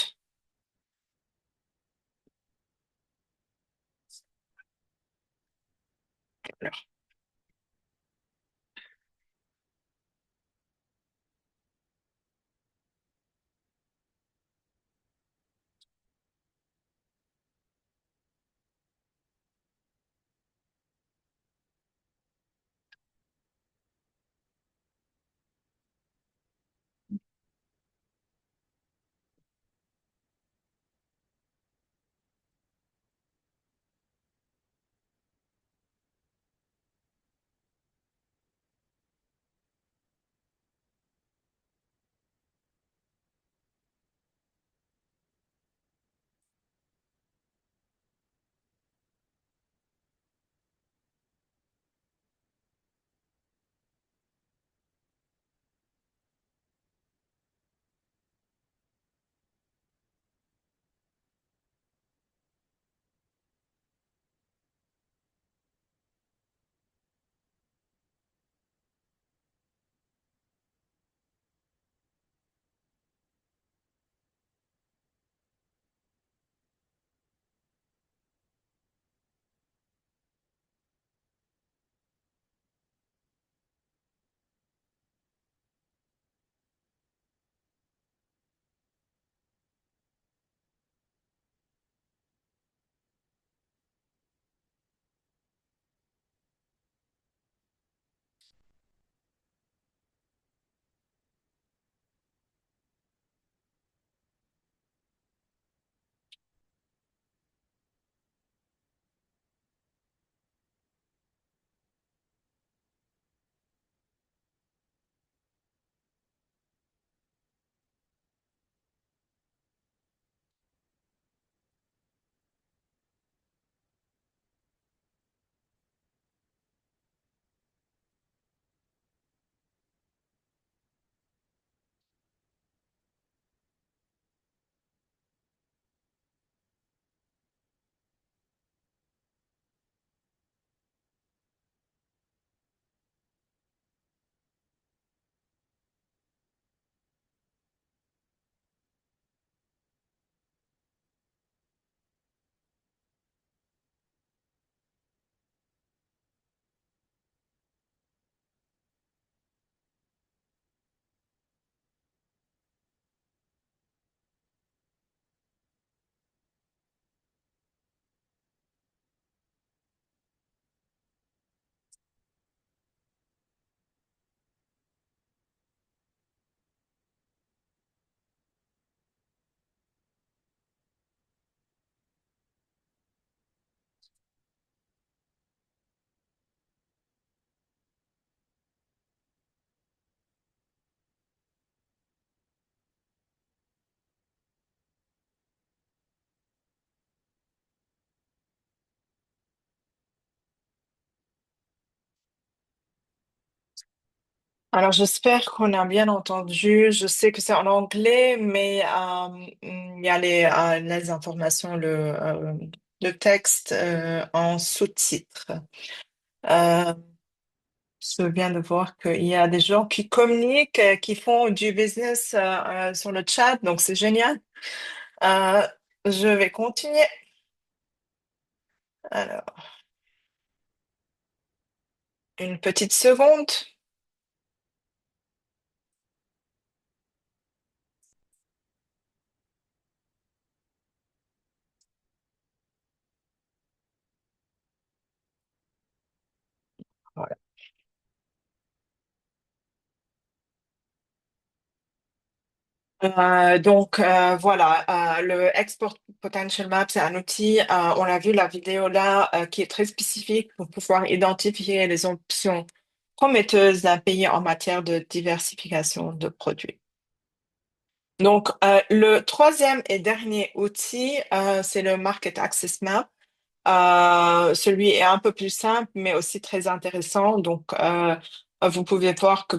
Alors, j'espère qu'on a bien entendu. Je sais que c'est en anglais, mais il y a les informations, le texte en sous-titres. Euh, je viens de voir qu'il y a des gens qui communiquent, qui font du business sur le chat, donc c'est génial. Euh, je vais continuer. Alors, une petite seconde. Voilà. Voilà, le Export Potential Map, c'est un outil, on a vu la vidéo là, qui est très spécifique pour pouvoir identifier les options prometteuses d'un pays en matière de diversification de produits. Donc, le troisième et dernier outil, c'est le Market Access Map. Celui est un peu plus simple, mais aussi très intéressant. Donc, vous pouvez voir que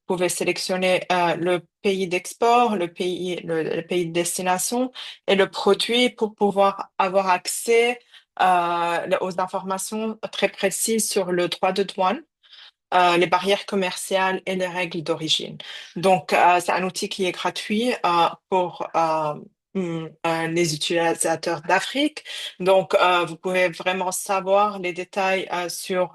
pouvez sélectionner le pays d'export, le pays de destination et le produit pour pouvoir avoir accès aux informations très précises sur le droit de douane, les barrières commerciales et les règles d'origine. Donc, c'est un outil qui est gratuit pour les utilisateurs d'Afrique. Donc, vous pouvez vraiment savoir les détails sur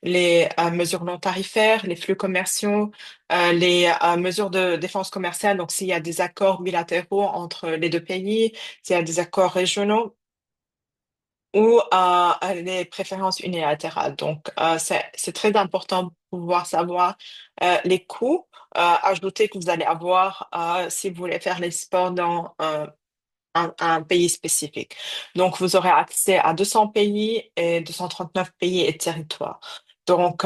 les mesures non tarifaires, les flux commerciaux, les mesures de défense commerciale. Donc, s'il y a des accords bilatéraux entre les deux pays, s'il y a des accords régionaux ou les préférences unilatérales. Donc, c'est très important de pouvoir savoir les coûts ajoutés que vous allez avoir si vous voulez faire les sports dans un pays spécifique. Donc, vous aurez accès à 200 pays et 239 pays et territoires. Donc,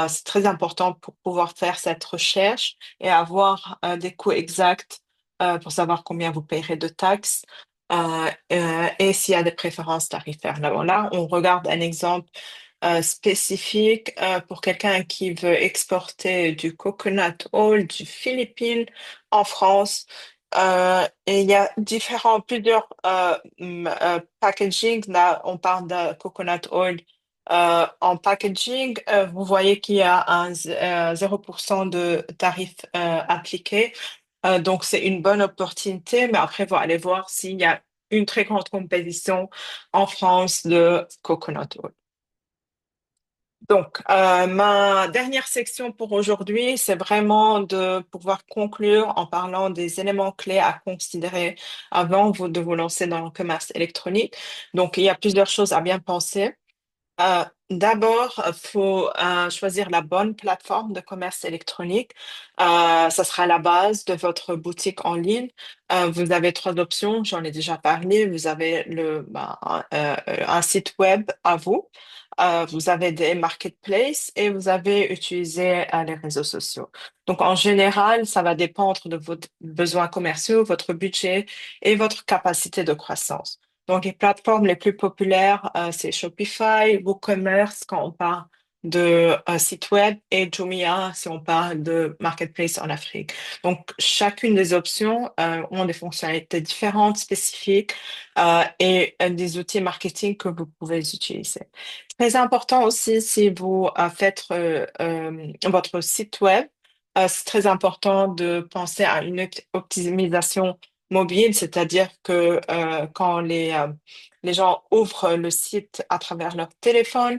c'est très important pour pouvoir faire cette recherche et avoir des coûts exacts pour savoir combien vous payerez de taxes et s'il y a des préférences tarifaires. Là, on regarde un exemple spécifique pour quelqu'un qui veut exporter du coconut oil du Philippines en France. Et il y a plusieurs packaging. Là, on parle de coconut oil. En packaging, vous voyez qu'il y a un 0% de tarif appliqué. Donc, c'est une bonne opportunité, mais après, il faut aller voir s'il y a une très grande compétition en France de coconut oil. Donc, ma dernière section pour aujourd'hui, c'est vraiment de pouvoir conclure en parlant des éléments clés à considérer avant de vous lancer dans le commerce électronique. Donc, il y a plusieurs choses à bien penser. D'abord, il faut choisir la bonne plateforme de commerce électronique. Ça sera la base de votre boutique en ligne. Vous avez trois options, j'en ai déjà parlé. Vous avez un site web à vous. Vous avez des marketplaces et vous avez utilisé les réseaux sociaux. Donc, en général, ça va dépendre de vos besoins commerciaux, votre budget et votre capacité de croissance. Donc, les plateformes les plus populaires, c'est Shopify, WooCommerce quand on parle de site web et Jumia si on parle de marketplace en Afrique. Donc, chacune des options ont des fonctionnalités différentes, spécifiques et des outils marketing que vous pouvez utiliser. Très important aussi si vous faites votre site web, c'est très important de penser à une optimisation mobile, c'est-à-dire que quand les gens ouvrent le site à travers leur téléphone,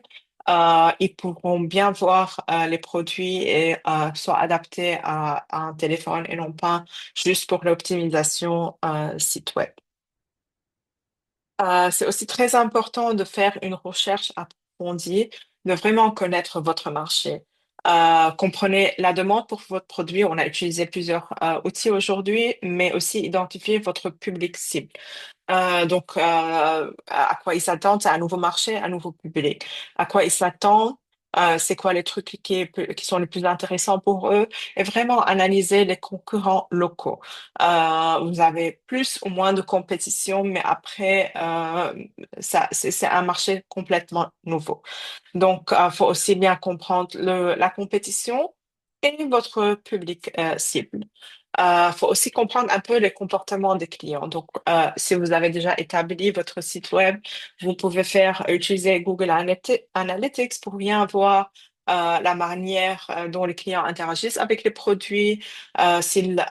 ils pourront bien voir les produits et soient adaptés à un téléphone et non pas juste pour l'optimisation site web. C'est aussi très important de faire une recherche approfondie, de vraiment connaître votre marché. Comprenez la demande pour votre produit. On a utilisé plusieurs outils aujourd'hui, mais aussi identifier votre public cible. Donc, à quoi ils s'attendent, c'est un nouveau marché, un nouveau public. À quoi ils s'attendent, c'est quoi les trucs qui sont les plus intéressants pour eux, et vraiment analyser les concurrents locaux. Vous avez plus ou moins de compétition, mais après, c'est un marché complètement nouveau. Donc, il faut aussi bien comprendre la compétition et votre public cible. Faut aussi comprendre un peu les comportements des clients. Donc, si vous avez déjà établi votre site web, vous pouvez utiliser Google Analytics pour bien voir la manière dont les clients interagissent avec les produits, s'ils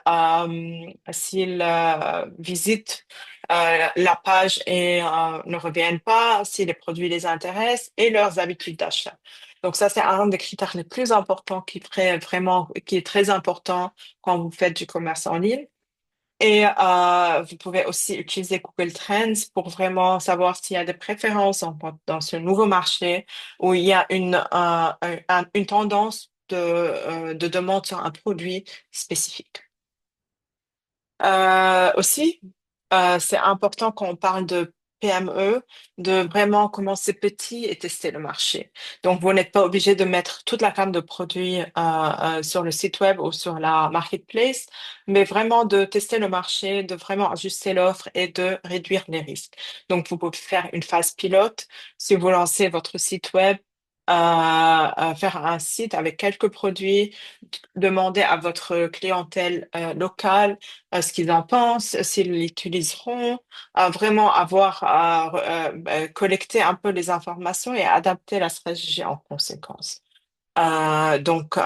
visitent la page et ne reviennent pas, si les produits les intéressent et leurs habitudes d'achat. Donc ça, c'est un des critères les plus importants qui est très important quand vous faites du commerce en ligne. Et vous pouvez aussi utiliser Google Trends pour vraiment savoir s'il y a des préférences dans ce nouveau marché où il y a une tendance de demande sur un produit spécifique. Aussi, c'est important quand on parle de PME de vraiment commencer petit et tester le marché. Donc, vous n'êtes pas obligé de mettre toute la gamme de produits sur le site web ou sur la marketplace, mais vraiment de tester le marché, de vraiment ajuster l'offre et de réduire les risques. Donc, vous pouvez faire une phase pilote si vous lancez votre site web. Faire un site avec quelques produits, demander à votre clientèle locale ce qu'ils en pensent, s'ils l'utiliseront, vraiment collecter un peu les informations et adapter la stratégie en conséquence. Donc,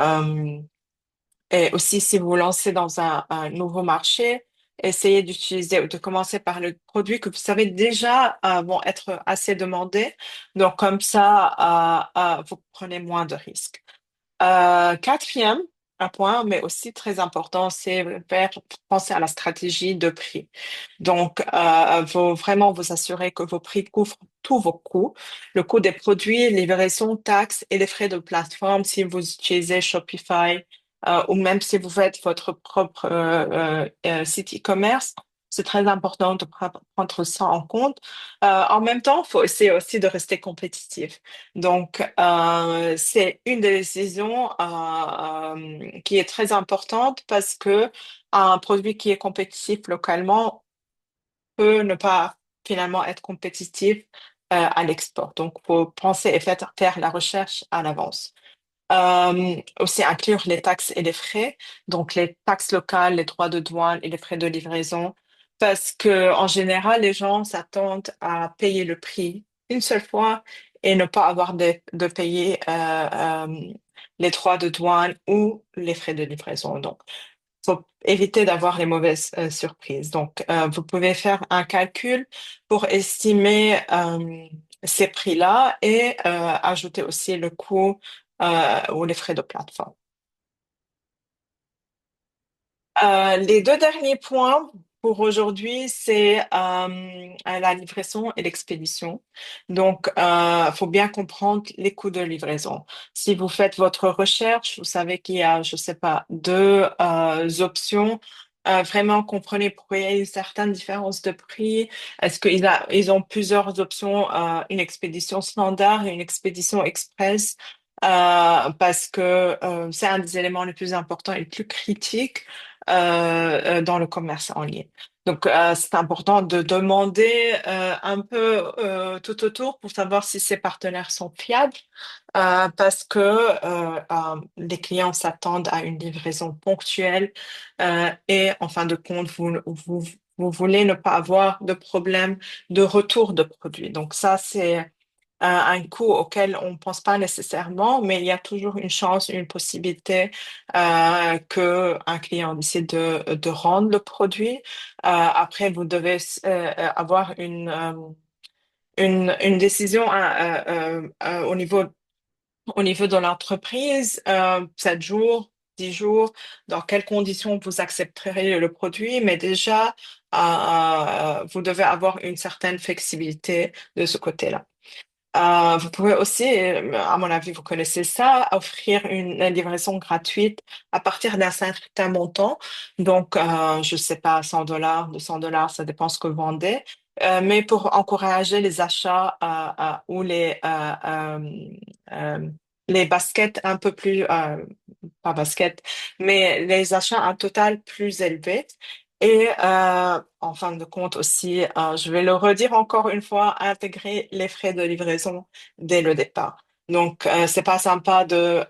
et aussi si vous vous lancez dans un nouveau marché, essayez d'utiliser ou de commencer par le produit que vous savez déjà vont être assez demandés. Donc, comme ça, vous prenez moins de risques. Quatrième, un point, mais aussi très important, c'est faire penser à la stratégie de prix. Donc, faut vraiment vous assurer que vos prix couvrent tous vos coûts, le coût des produits, livraison, taxes et les frais de plateforme si vous utilisez Shopify ou même si vous faites votre propre site e-commerce. C'est très important de prendre ça en compte. En même temps, il faut essayer aussi de rester compétitif. Donc, c'est une des décisions qui est très importante parce que un produit qui est compétitif localement peut ne pas finalement être compétitif à l'export. Donc, faut penser et faire la recherche à l'avance. Aussi inclure les taxes et les frais, donc les taxes locales, les droits de douane et les frais de livraison, parce que en général, les gens s'attendent à payer le prix une seule fois et ne pas avoir de payer les droits de douane ou les frais de livraison. Donc, faut éviter d'avoir les mauvaises surprises. Donc, vous pouvez faire un calcul pour estimer ces prix-là et ajouter aussi le coût ou les frais de plateforme. Les deux derniers points pour aujourd'hui, c'est la livraison et l'expédition. Donc, faut bien comprendre les coûts de livraison. Si vous faites votre recherche, vous savez qu'il y a, je sais pas, deux options. Vraiment, comprenez pourquoi il y a une certaine différence de prix. Est-ce ils ont plusieurs options, une expédition standard et une expédition express? Parce que c'est un des éléments les plus importants et les plus critiques dans le commerce en ligne. Donc, c'est important de demander un peu tout autour pour savoir si ces partenaires sont fiables, parce que les clients s'attendent à une livraison ponctuelle et en fin de compte, vous voulez ne pas avoir de problème de retour de produit. Donc, ça, c'est un coût auquel on ne pense pas nécessairement, mais il y a toujours une chance, une possibilité que un client décide de rendre le produit. Après, vous devez avoir une décision au niveau de l'entreprise, 7 jours, 10 jours, dans quelles conditions vous accepterez le produit, mais déjà, vous devez avoir une certaine flexibilité de ce côté-là. Vous pouvez aussi, à mon avis, vous connaissez ça, offrir une livraison gratuite à partir d'un certain montant. Donc, je sais pas, 100 dollars, 200 dollars, ça dépend ce que vous vendez. Mais pour encourager les achats ou les baskets un peu plus, pas baskets, mais les achats un total plus élevé. Et en fin de compte aussi, je vais le redire encore une fois, intégrer les frais de livraison dès le départ. Donc, c'est pas sympa de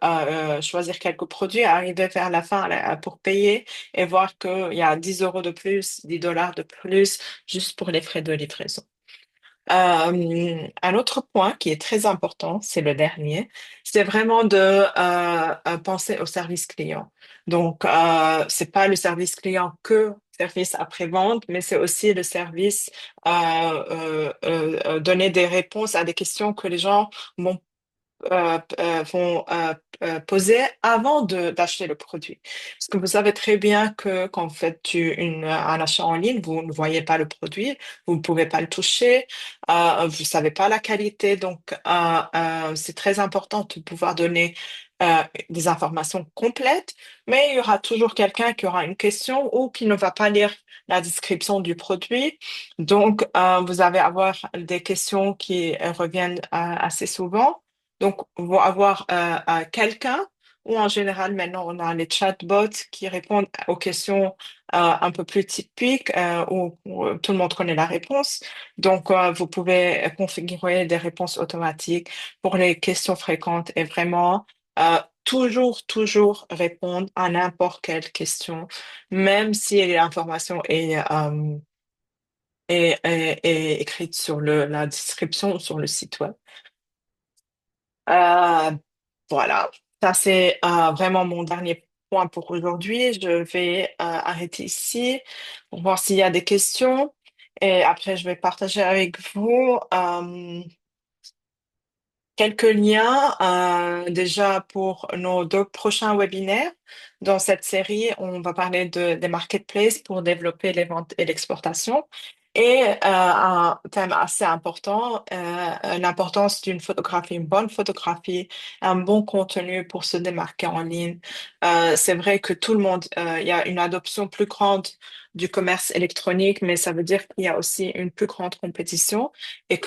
choisir quelques produits, arriver vers la fin pour payer et voir qu'il y a 10 euros de plus, 10 dollars de plus, juste pour les frais de livraison. Un autre point qui est très important, c'est le dernier, c'est vraiment de penser au service client. Donc, c'est pas le service client que service après-vente, mais c'est aussi le service donner des réponses à des questions que les gens vont vont poser avant d'acheter le produit. Parce que vous savez très bien que quand vous faites un achat en ligne, vous ne voyez pas le produit, vous ne pouvez pas le toucher, vous savez pas la qualité. Donc, c'est très important de pouvoir donner des informations complètes, mais il y aura toujours quelqu'un qui aura une question ou qui ne va pas lire la description du produit. Donc, vous allez avoir des questions qui reviennent assez souvent. Donc, vont avoir quelqu'un, ou en général, maintenant, on a les chatbots qui répondent aux questions un peu plus typiques où tout le monde connaît la réponse. Donc, vous pouvez configurer des réponses automatiques pour les questions fréquentes et vraiment toujours répondre à n'importe quelle question, même si l'information est écrite sur la description ou sur le site web. Euh, Voilà, ça c'est vraiment mon dernier point pour aujourd'hui. Je vais arrêter ici pour voir s'il y a des questions. Et après, je vais partager avec vous quelques liens déjà pour nos deux prochains webinaires. Dans cette série, on va parler des marketplaces pour développer les ventes et l'exportation. Et un thème assez important, l'importance d'une photographie, une bonne photographie, un bon contenu pour se démarquer en ligne. C'est vrai que tout le monde, il y a une adoption plus grande du commerce électronique, mais ça veut dire qu'il y a aussi une plus grande compétition et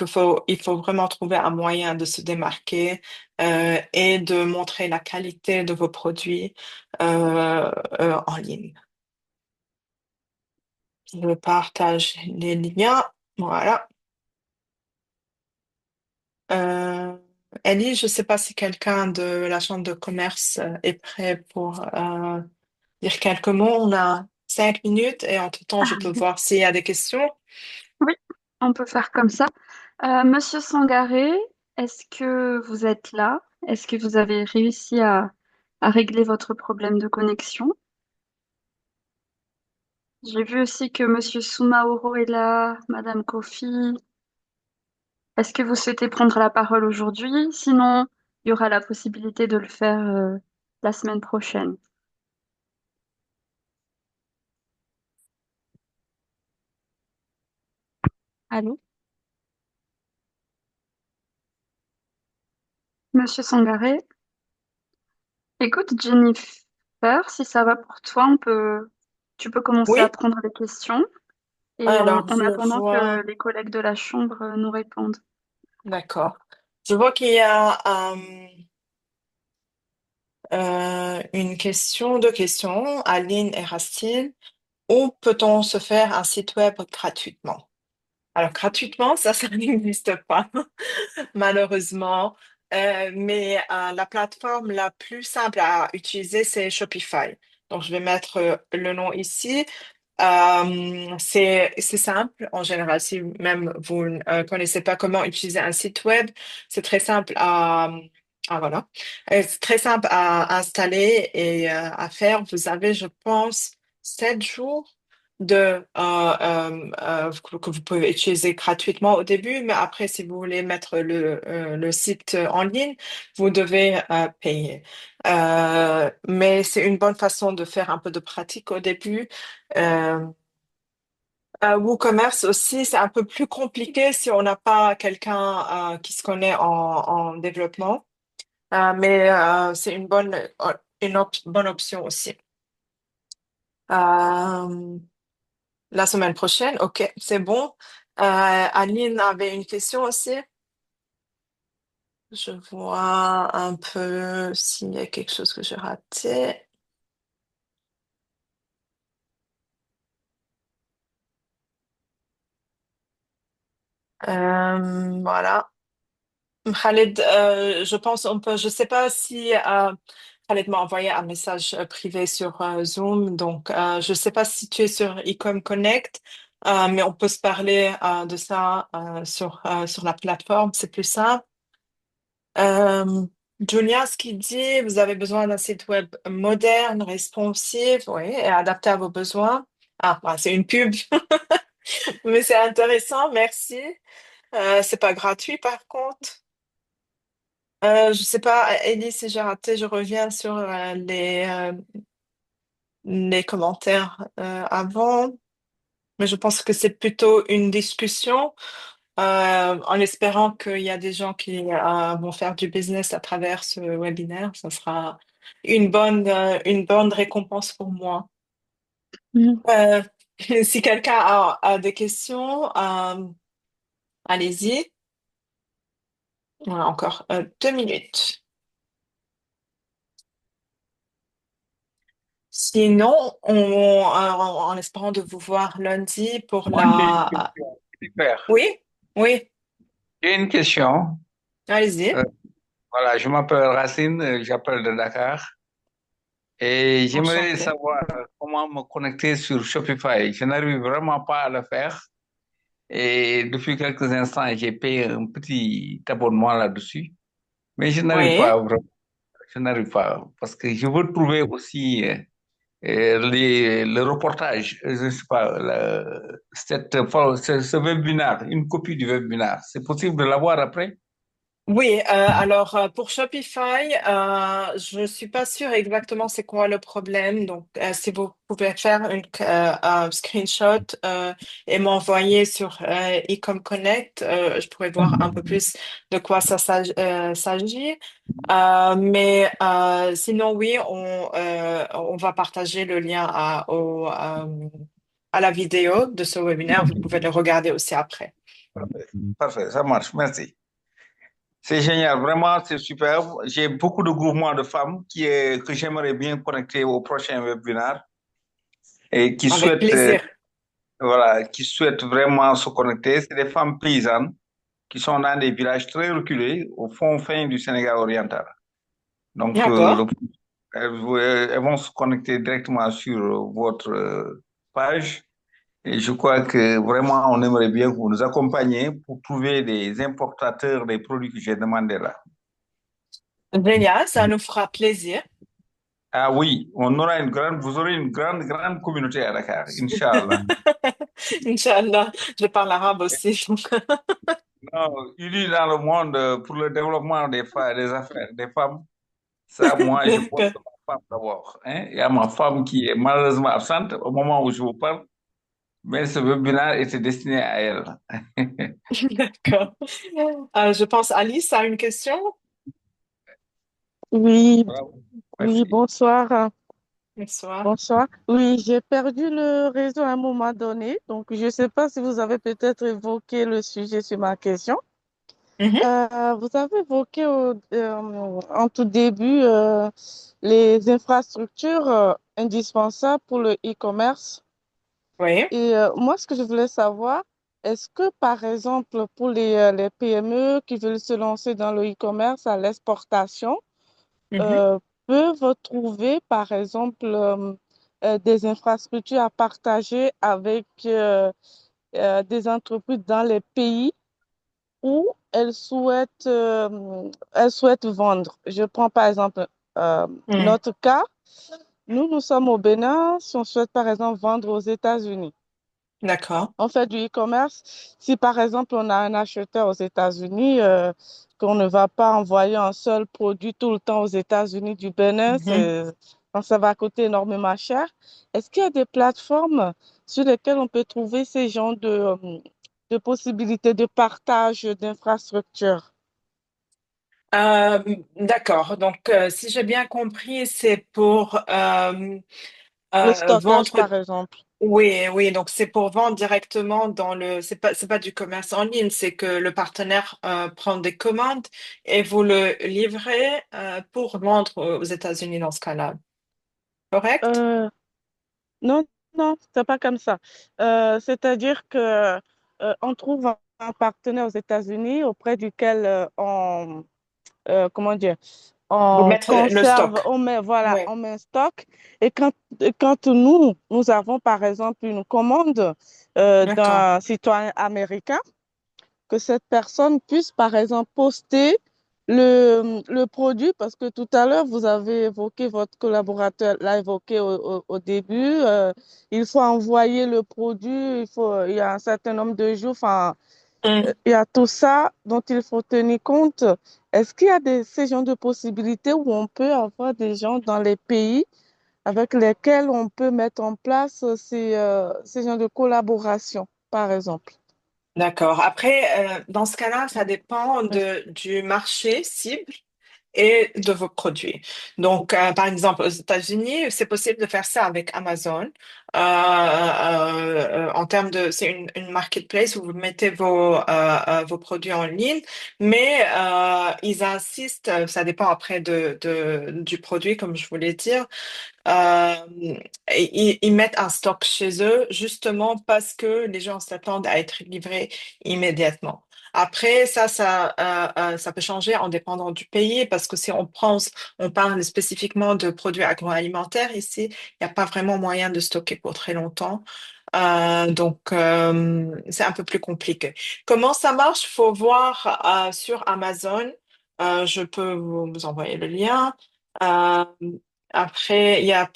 il faut vraiment trouver un moyen de se démarquer et de montrer la qualité de vos produits en ligne. Je partage les liens. Voilà. Euh, Ellie, je ne sais pas si quelqu'un de la Chambre de commerce est prêt pour dire quelques mots. On a 5 minutes et entre-temps, je peux voir s'il y a des questions. Oui, on peut faire comme ça. Monsieur Sangaré, est-ce que vous êtes là? Est-ce que vous avez réussi à régler votre problème de connexion? J'ai vu aussi que Monsieur Soumaoro est là, Madame Kofi. Est-ce que vous souhaitez prendre la parole aujourd'hui? Sinon, il y aura la possibilité de le faire la semaine prochaine. Allô? Monsieur Sangaré? Écoute, Jennifer, si ça va pour toi, tu peux commencer à Oui, prendre les questions et alors en je attendant que vois, les collègues de la chambre nous répondent. d'accord. Je vois qu'il y a une question, deux questions, Aline et Rastine. Où peut-on se faire un site web gratuitement? Alors, gratuitement, ça n'existe pas, malheureusement. Mais la plateforme la plus simple à utiliser, c'est Shopify. Donc, je vais mettre le nom ici. C'est simple en général. Si même vous ne connaissez pas comment utiliser un site web, c'est très simple voilà. C'est très simple à installer et à faire. Vous avez, je pense, 7 jours de que vous pouvez utiliser gratuitement au début, mais après, si vous voulez mettre le site en ligne, vous devez payer. Mais c'est une bonne façon de faire un peu de pratique au début. Euh, WooCommerce aussi, c'est un peu plus compliqué si on n'a pas quelqu'un qui se connaît en développement. Mais c'est bonne option aussi. Euh, la semaine prochaine, ok, c'est bon. Aline avait une question aussi. Je vois un peu s'il y a quelque chose que j'ai raté. Voilà. Khaled, je pense on peut, je sais pas si Khaled m'a envoyé un message privé sur Zoom, donc je sais pas si tu es sur Ecom Connect, mais on peut se parler de ça sur la plateforme, c'est plus simple. Euh, Julia, ce qu'il dit, vous avez besoin d'un site web moderne, responsive, oui, et adapté à vos besoins. Ah, bah, c'est une pub, mais c'est intéressant, merci. C'est pas gratuit par contre. Je sais pas, Ellie, si j'ai raté, je reviens sur les commentaires avant, mais je pense que c'est plutôt une discussion en espérant qu'il y a des gens qui vont faire du business à travers ce webinaire. Ça sera une bonne récompense pour moi. Mm. Euh, si quelqu'un a des questions, allez-y. On a encore 2 minutes. Sinon, en espérant de vous voir lundi pour Moi, j'ai une la... question. Super. Oui, oui, J'ai une question. allez-y. Euh, voilà, je m'appelle Racine, j'appelle de Dakar et j'aimerais Enchanté. savoir comment me connecter sur Shopify. Je n'arrive vraiment pas à le faire et depuis quelques instants, j'ai payé un petit abonnement là-dessus, mais je n'arrive Oui. pas vraiment. Je n'arrive pas. Parce que je veux trouver aussi le reportage, je ne sais pas, ce webinaire, une copie du webinaire. C'est possible de l'avoir après? Oui, alors pour Shopify, je suis pas sûre exactement c'est quoi le problème. Donc, si vous pouvez faire un screenshot et m'envoyer sur Ecom Connect, je pourrais voir un peu plus de quoi ça s'agit. Mais sinon, oui, on va partager le lien à la vidéo de ce webinaire. Vous pouvez le regarder aussi après. Parfait, parfait, ça marche, merci. C'est génial, vraiment, c'est superbe. J'ai beaucoup de groupements de femmes que j'aimerais bien connecter au prochain webinaire et Avec plaisir. voilà, qui souhaitent vraiment se connecter. C'est des femmes paysannes qui sont dans des villages très reculés au fond fin du Sénégal oriental. Donc, D'accord. elles vont se connecter directement sur votre page. Et je crois que vraiment, on aimerait bien que vous nous accompagniez pour trouver des importateurs des produits que j'ai demandé là. Génial, ça nous fera plaisir. Ah oui, vous aurez une grande communauté à Dakar, Inch'Allah. Inch'Allah, je parle arabe aussi. Donc. Non, unis dans le monde pour le développement des affaires des femmes, ça, moi, je pense D'accord. à ma femme d'abord. Hein. Il y a ma femme qui est malheureusement absente au moment où je vous parle, mais ce webinaire était destiné à elle. D'accord. Je pense Alice a une question. Oui, Bravo. oui, Merci. bonsoir. Bonsoir. Bonsoir. Oui, j'ai perdu le réseau à un moment donné, donc je ne sais pas si vous avez peut-être évoqué le sujet sur ma question. Mhm. Vous avez évoqué en tout début les infrastructures indispensables pour le e-commerce. Oui. Et moi, ce que je voulais savoir, est-ce que par exemple pour les PME qui veulent se lancer dans le e-commerce à l'exportation, Mhm. euh, peuvent trouver, par exemple, des infrastructures à partager avec des entreprises dans les pays où elles souhaitent vendre. Je prends par exemple Mm. notre cas. Nous sommes au Bénin. Si on souhaite, par exemple, vendre aux États-Unis, D'accord. on fait du e-commerce. Si par exemple on a un acheteur aux États-Unis, qu'on ne va pas envoyer un seul produit tout le temps aux États-Unis du Bénin, Mhm. ça va coûter énormément cher. Est-ce qu'il y a des plateformes sur lesquelles on peut trouver ces genres de possibilités de partage d'infrastructures? D'accord. Donc, si j'ai bien compris, c'est pour Le stockage, vendre. par exemple. Oui, oui. Donc, c'est pour vendre directement dans le. C'est pas du commerce en ligne. C'est que le partenaire prend des commandes et vous le livrez pour vendre aux États-Unis dans ce cas-là. Correct? Euh, non, non, c'est pas comme ça. C'est-à-dire que on trouve un partenaire aux États-Unis auprès duquel comment dire, Vous on mettre le conserve, stock. on met, voilà, Oui. on met un stock. Et quand nous avons par exemple une commande D'accord. d'un citoyen américain, que cette personne puisse par exemple poster le produit, parce que tout à l'heure, vous avez évoqué, votre collaborateur l'a évoqué au début, il faut envoyer le produit, il y a un certain nombre de jours, enfin, Mm. il y a tout ça dont il faut tenir compte. Est-ce qu'il y a ces genres de possibilités où on peut avoir des gens dans les pays avec lesquels on peut mettre en place ces genres de collaboration, par exemple? D'accord. Après, dans ce cas-là, ça dépend du marché cible et de vos produits. Donc, par exemple, aux États-Unis, c'est possible de faire ça avec Amazon. En termes de, c'est une marketplace où vous mettez vos produits en ligne, mais ils insistent, ça dépend après du produit, comme je voulais dire, euh, ils mettent un stock chez eux justement parce que les gens s'attendent à être livrés immédiatement. Après, ça peut changer en dépendant du pays parce que si on parle spécifiquement de produits agroalimentaires ici, il n'y a pas vraiment moyen de stocker pour très longtemps. Donc, c'est un peu plus compliqué. Comment ça marche? Faut voir sur Amazon. Je peux vous envoyer le lien. Euh, Après, il y a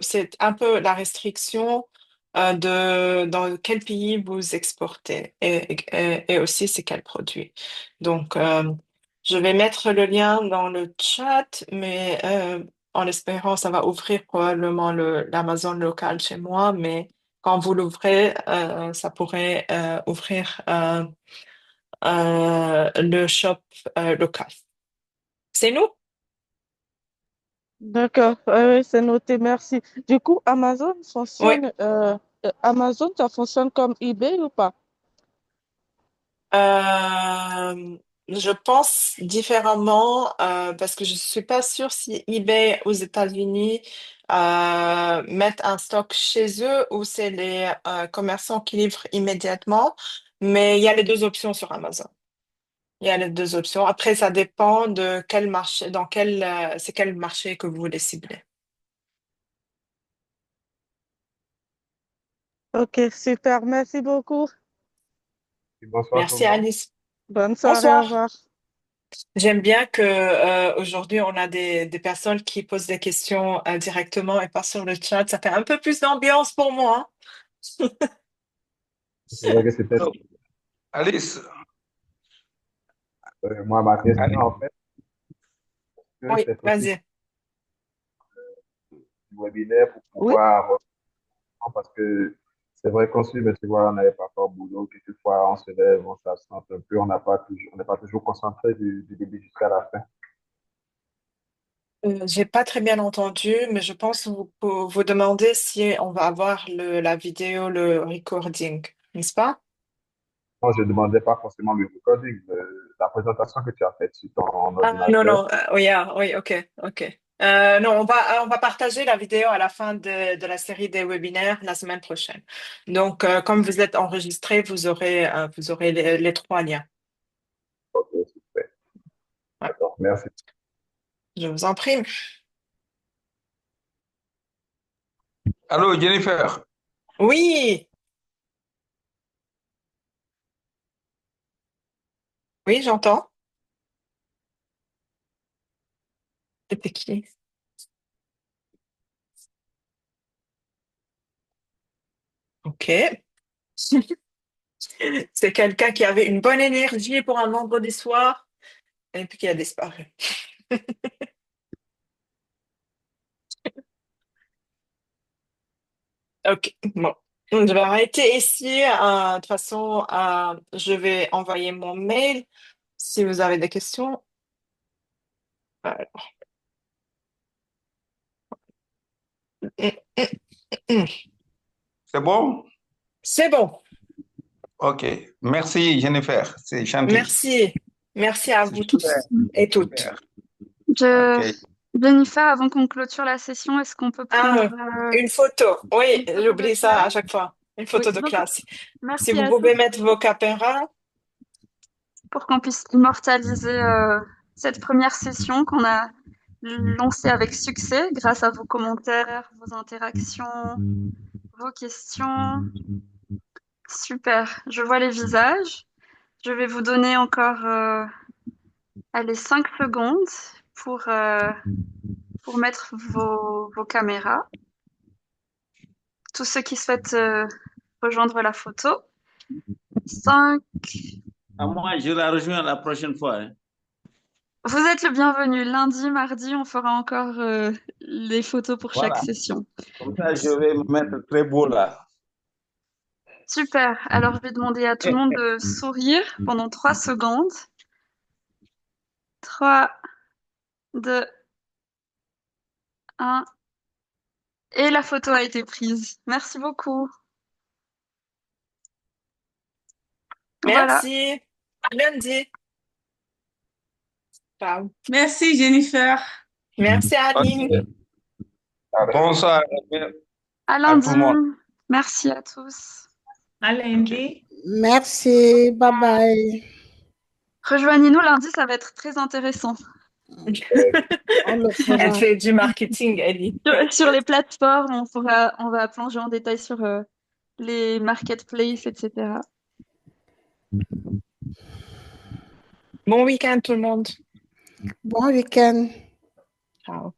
c'est un peu la restriction de dans quel pays vous exportez et aussi c'est quel produit. Donc, je vais mettre le lien dans le chat, mais en espérant ça va ouvrir probablement l'Amazon local chez moi, mais quand vous l'ouvrez, ça pourrait ouvrir le shop local. C'est nous? D'accord, oui, c'est noté, merci. Du coup, Oui. Amazon, ça fonctionne comme eBay ou pas? Euh, je pense différemment parce que je suis pas sûre si eBay aux États-Unis mettent un stock chez eux ou c'est les commerçants qui livrent immédiatement. Mais il y a les deux options sur Amazon. Il y a les deux options. Après, ça dépend de quel marché, c'est quel marché que vous voulez cibler. Ok, super, merci beaucoup. Bonsoir tout le Merci monde. Alice. Bonne soirée, au Bonsoir. revoir. J'aime bien que aujourd'hui on a des personnes qui posent des questions directement et pas sur le chat. Ça fait un peu plus d'ambiance pour moi. C'est vrai que c'était Alors, Alice, moi ma question Oui, en fait, que oui, c'est possible vas-y. du webinaire pour Oui, pouvoir, parce que c'est vrai qu'on suit, mais tu vois, on n'avait pas fort boulot, quelquefois on se lève, on s'absente un peu, on n'est pas toujours concentré du début jusqu'à la fin. J'ai pas très bien entendu, mais je pense que vous demandez si on va avoir la vidéo, le recording, n'est-ce pas? Non, je ne demandais pas forcément le recording, la présentation que tu as faite sur ton Ah non, ordinateur. non, oui, oui, ok, ok. Non, on va partager la vidéo à la fin de la série des webinaires la semaine prochaine. Donc, comme vous êtes enregistré, vous aurez les trois liens. Ok, super. Ouais, D'accord, merci. je vous en prie. allô Jennifer. Oui, oui, j'entends. C'était qui? Ok. C'est quelqu'un qui avait une bonne énergie pour un vendredi soir et puis qui a disparu. Ok, bon. Donc, je vais arrêter ici. De toute façon, je vais envoyer mon mail si vous avez des questions. Voilà. Mm, mm, mm. C'est bon? C'est bon. Ok. Merci Jennifer, c'est gentil. Merci. Merci à C'est vous super, tous et toutes. super. Je... Ok. Jennifer, avant qu'on clôture la session, est-ce qu'on peut prendre Ah, une photo. Oui, une photo de j'oublie ça à classe? chaque fois. Une Oui, photo de donc classe. Si merci vous à tous pouvez mettre vos caméras. pour qu'on puisse immortaliser cette première session qu'on a lancée avec succès grâce à vos commentaires, vos interactions, vos questions. Super, je vois les visages. Je vais vous donner encore allez, 5 secondes pour, euh, pour mettre vos caméras. Tous ceux qui souhaitent rejoindre la photo. 5. Ah, moi, je la rejoins la prochaine fois, hein. Vous êtes le bienvenu. Lundi, mardi, on fera encore les photos pour chaque Voilà. session. Comme ça, je vais me mettre très beau là. Super. Alors, je vais demander à tout le monde de sourire pendant 3 secondes. 3, 2, 1. Et la photo a été prise. Merci beaucoup. Voilà. Merci. À lundi. Ciao. Merci, Jennifer. Merci, Aline. Ok. Bonsoir À à tout lundi. le monde. Merci à tous. À Ok. lundi. Merci, bye bye. Rejoignez-nous lundi, ça va être très intéressant. On le Elle fera. fait du marketing, Ellie. Sur les plateformes, on va plonger en détail sur les marketplaces, etc. Bon week-end, tout le monde. Bon week-end. Ciao.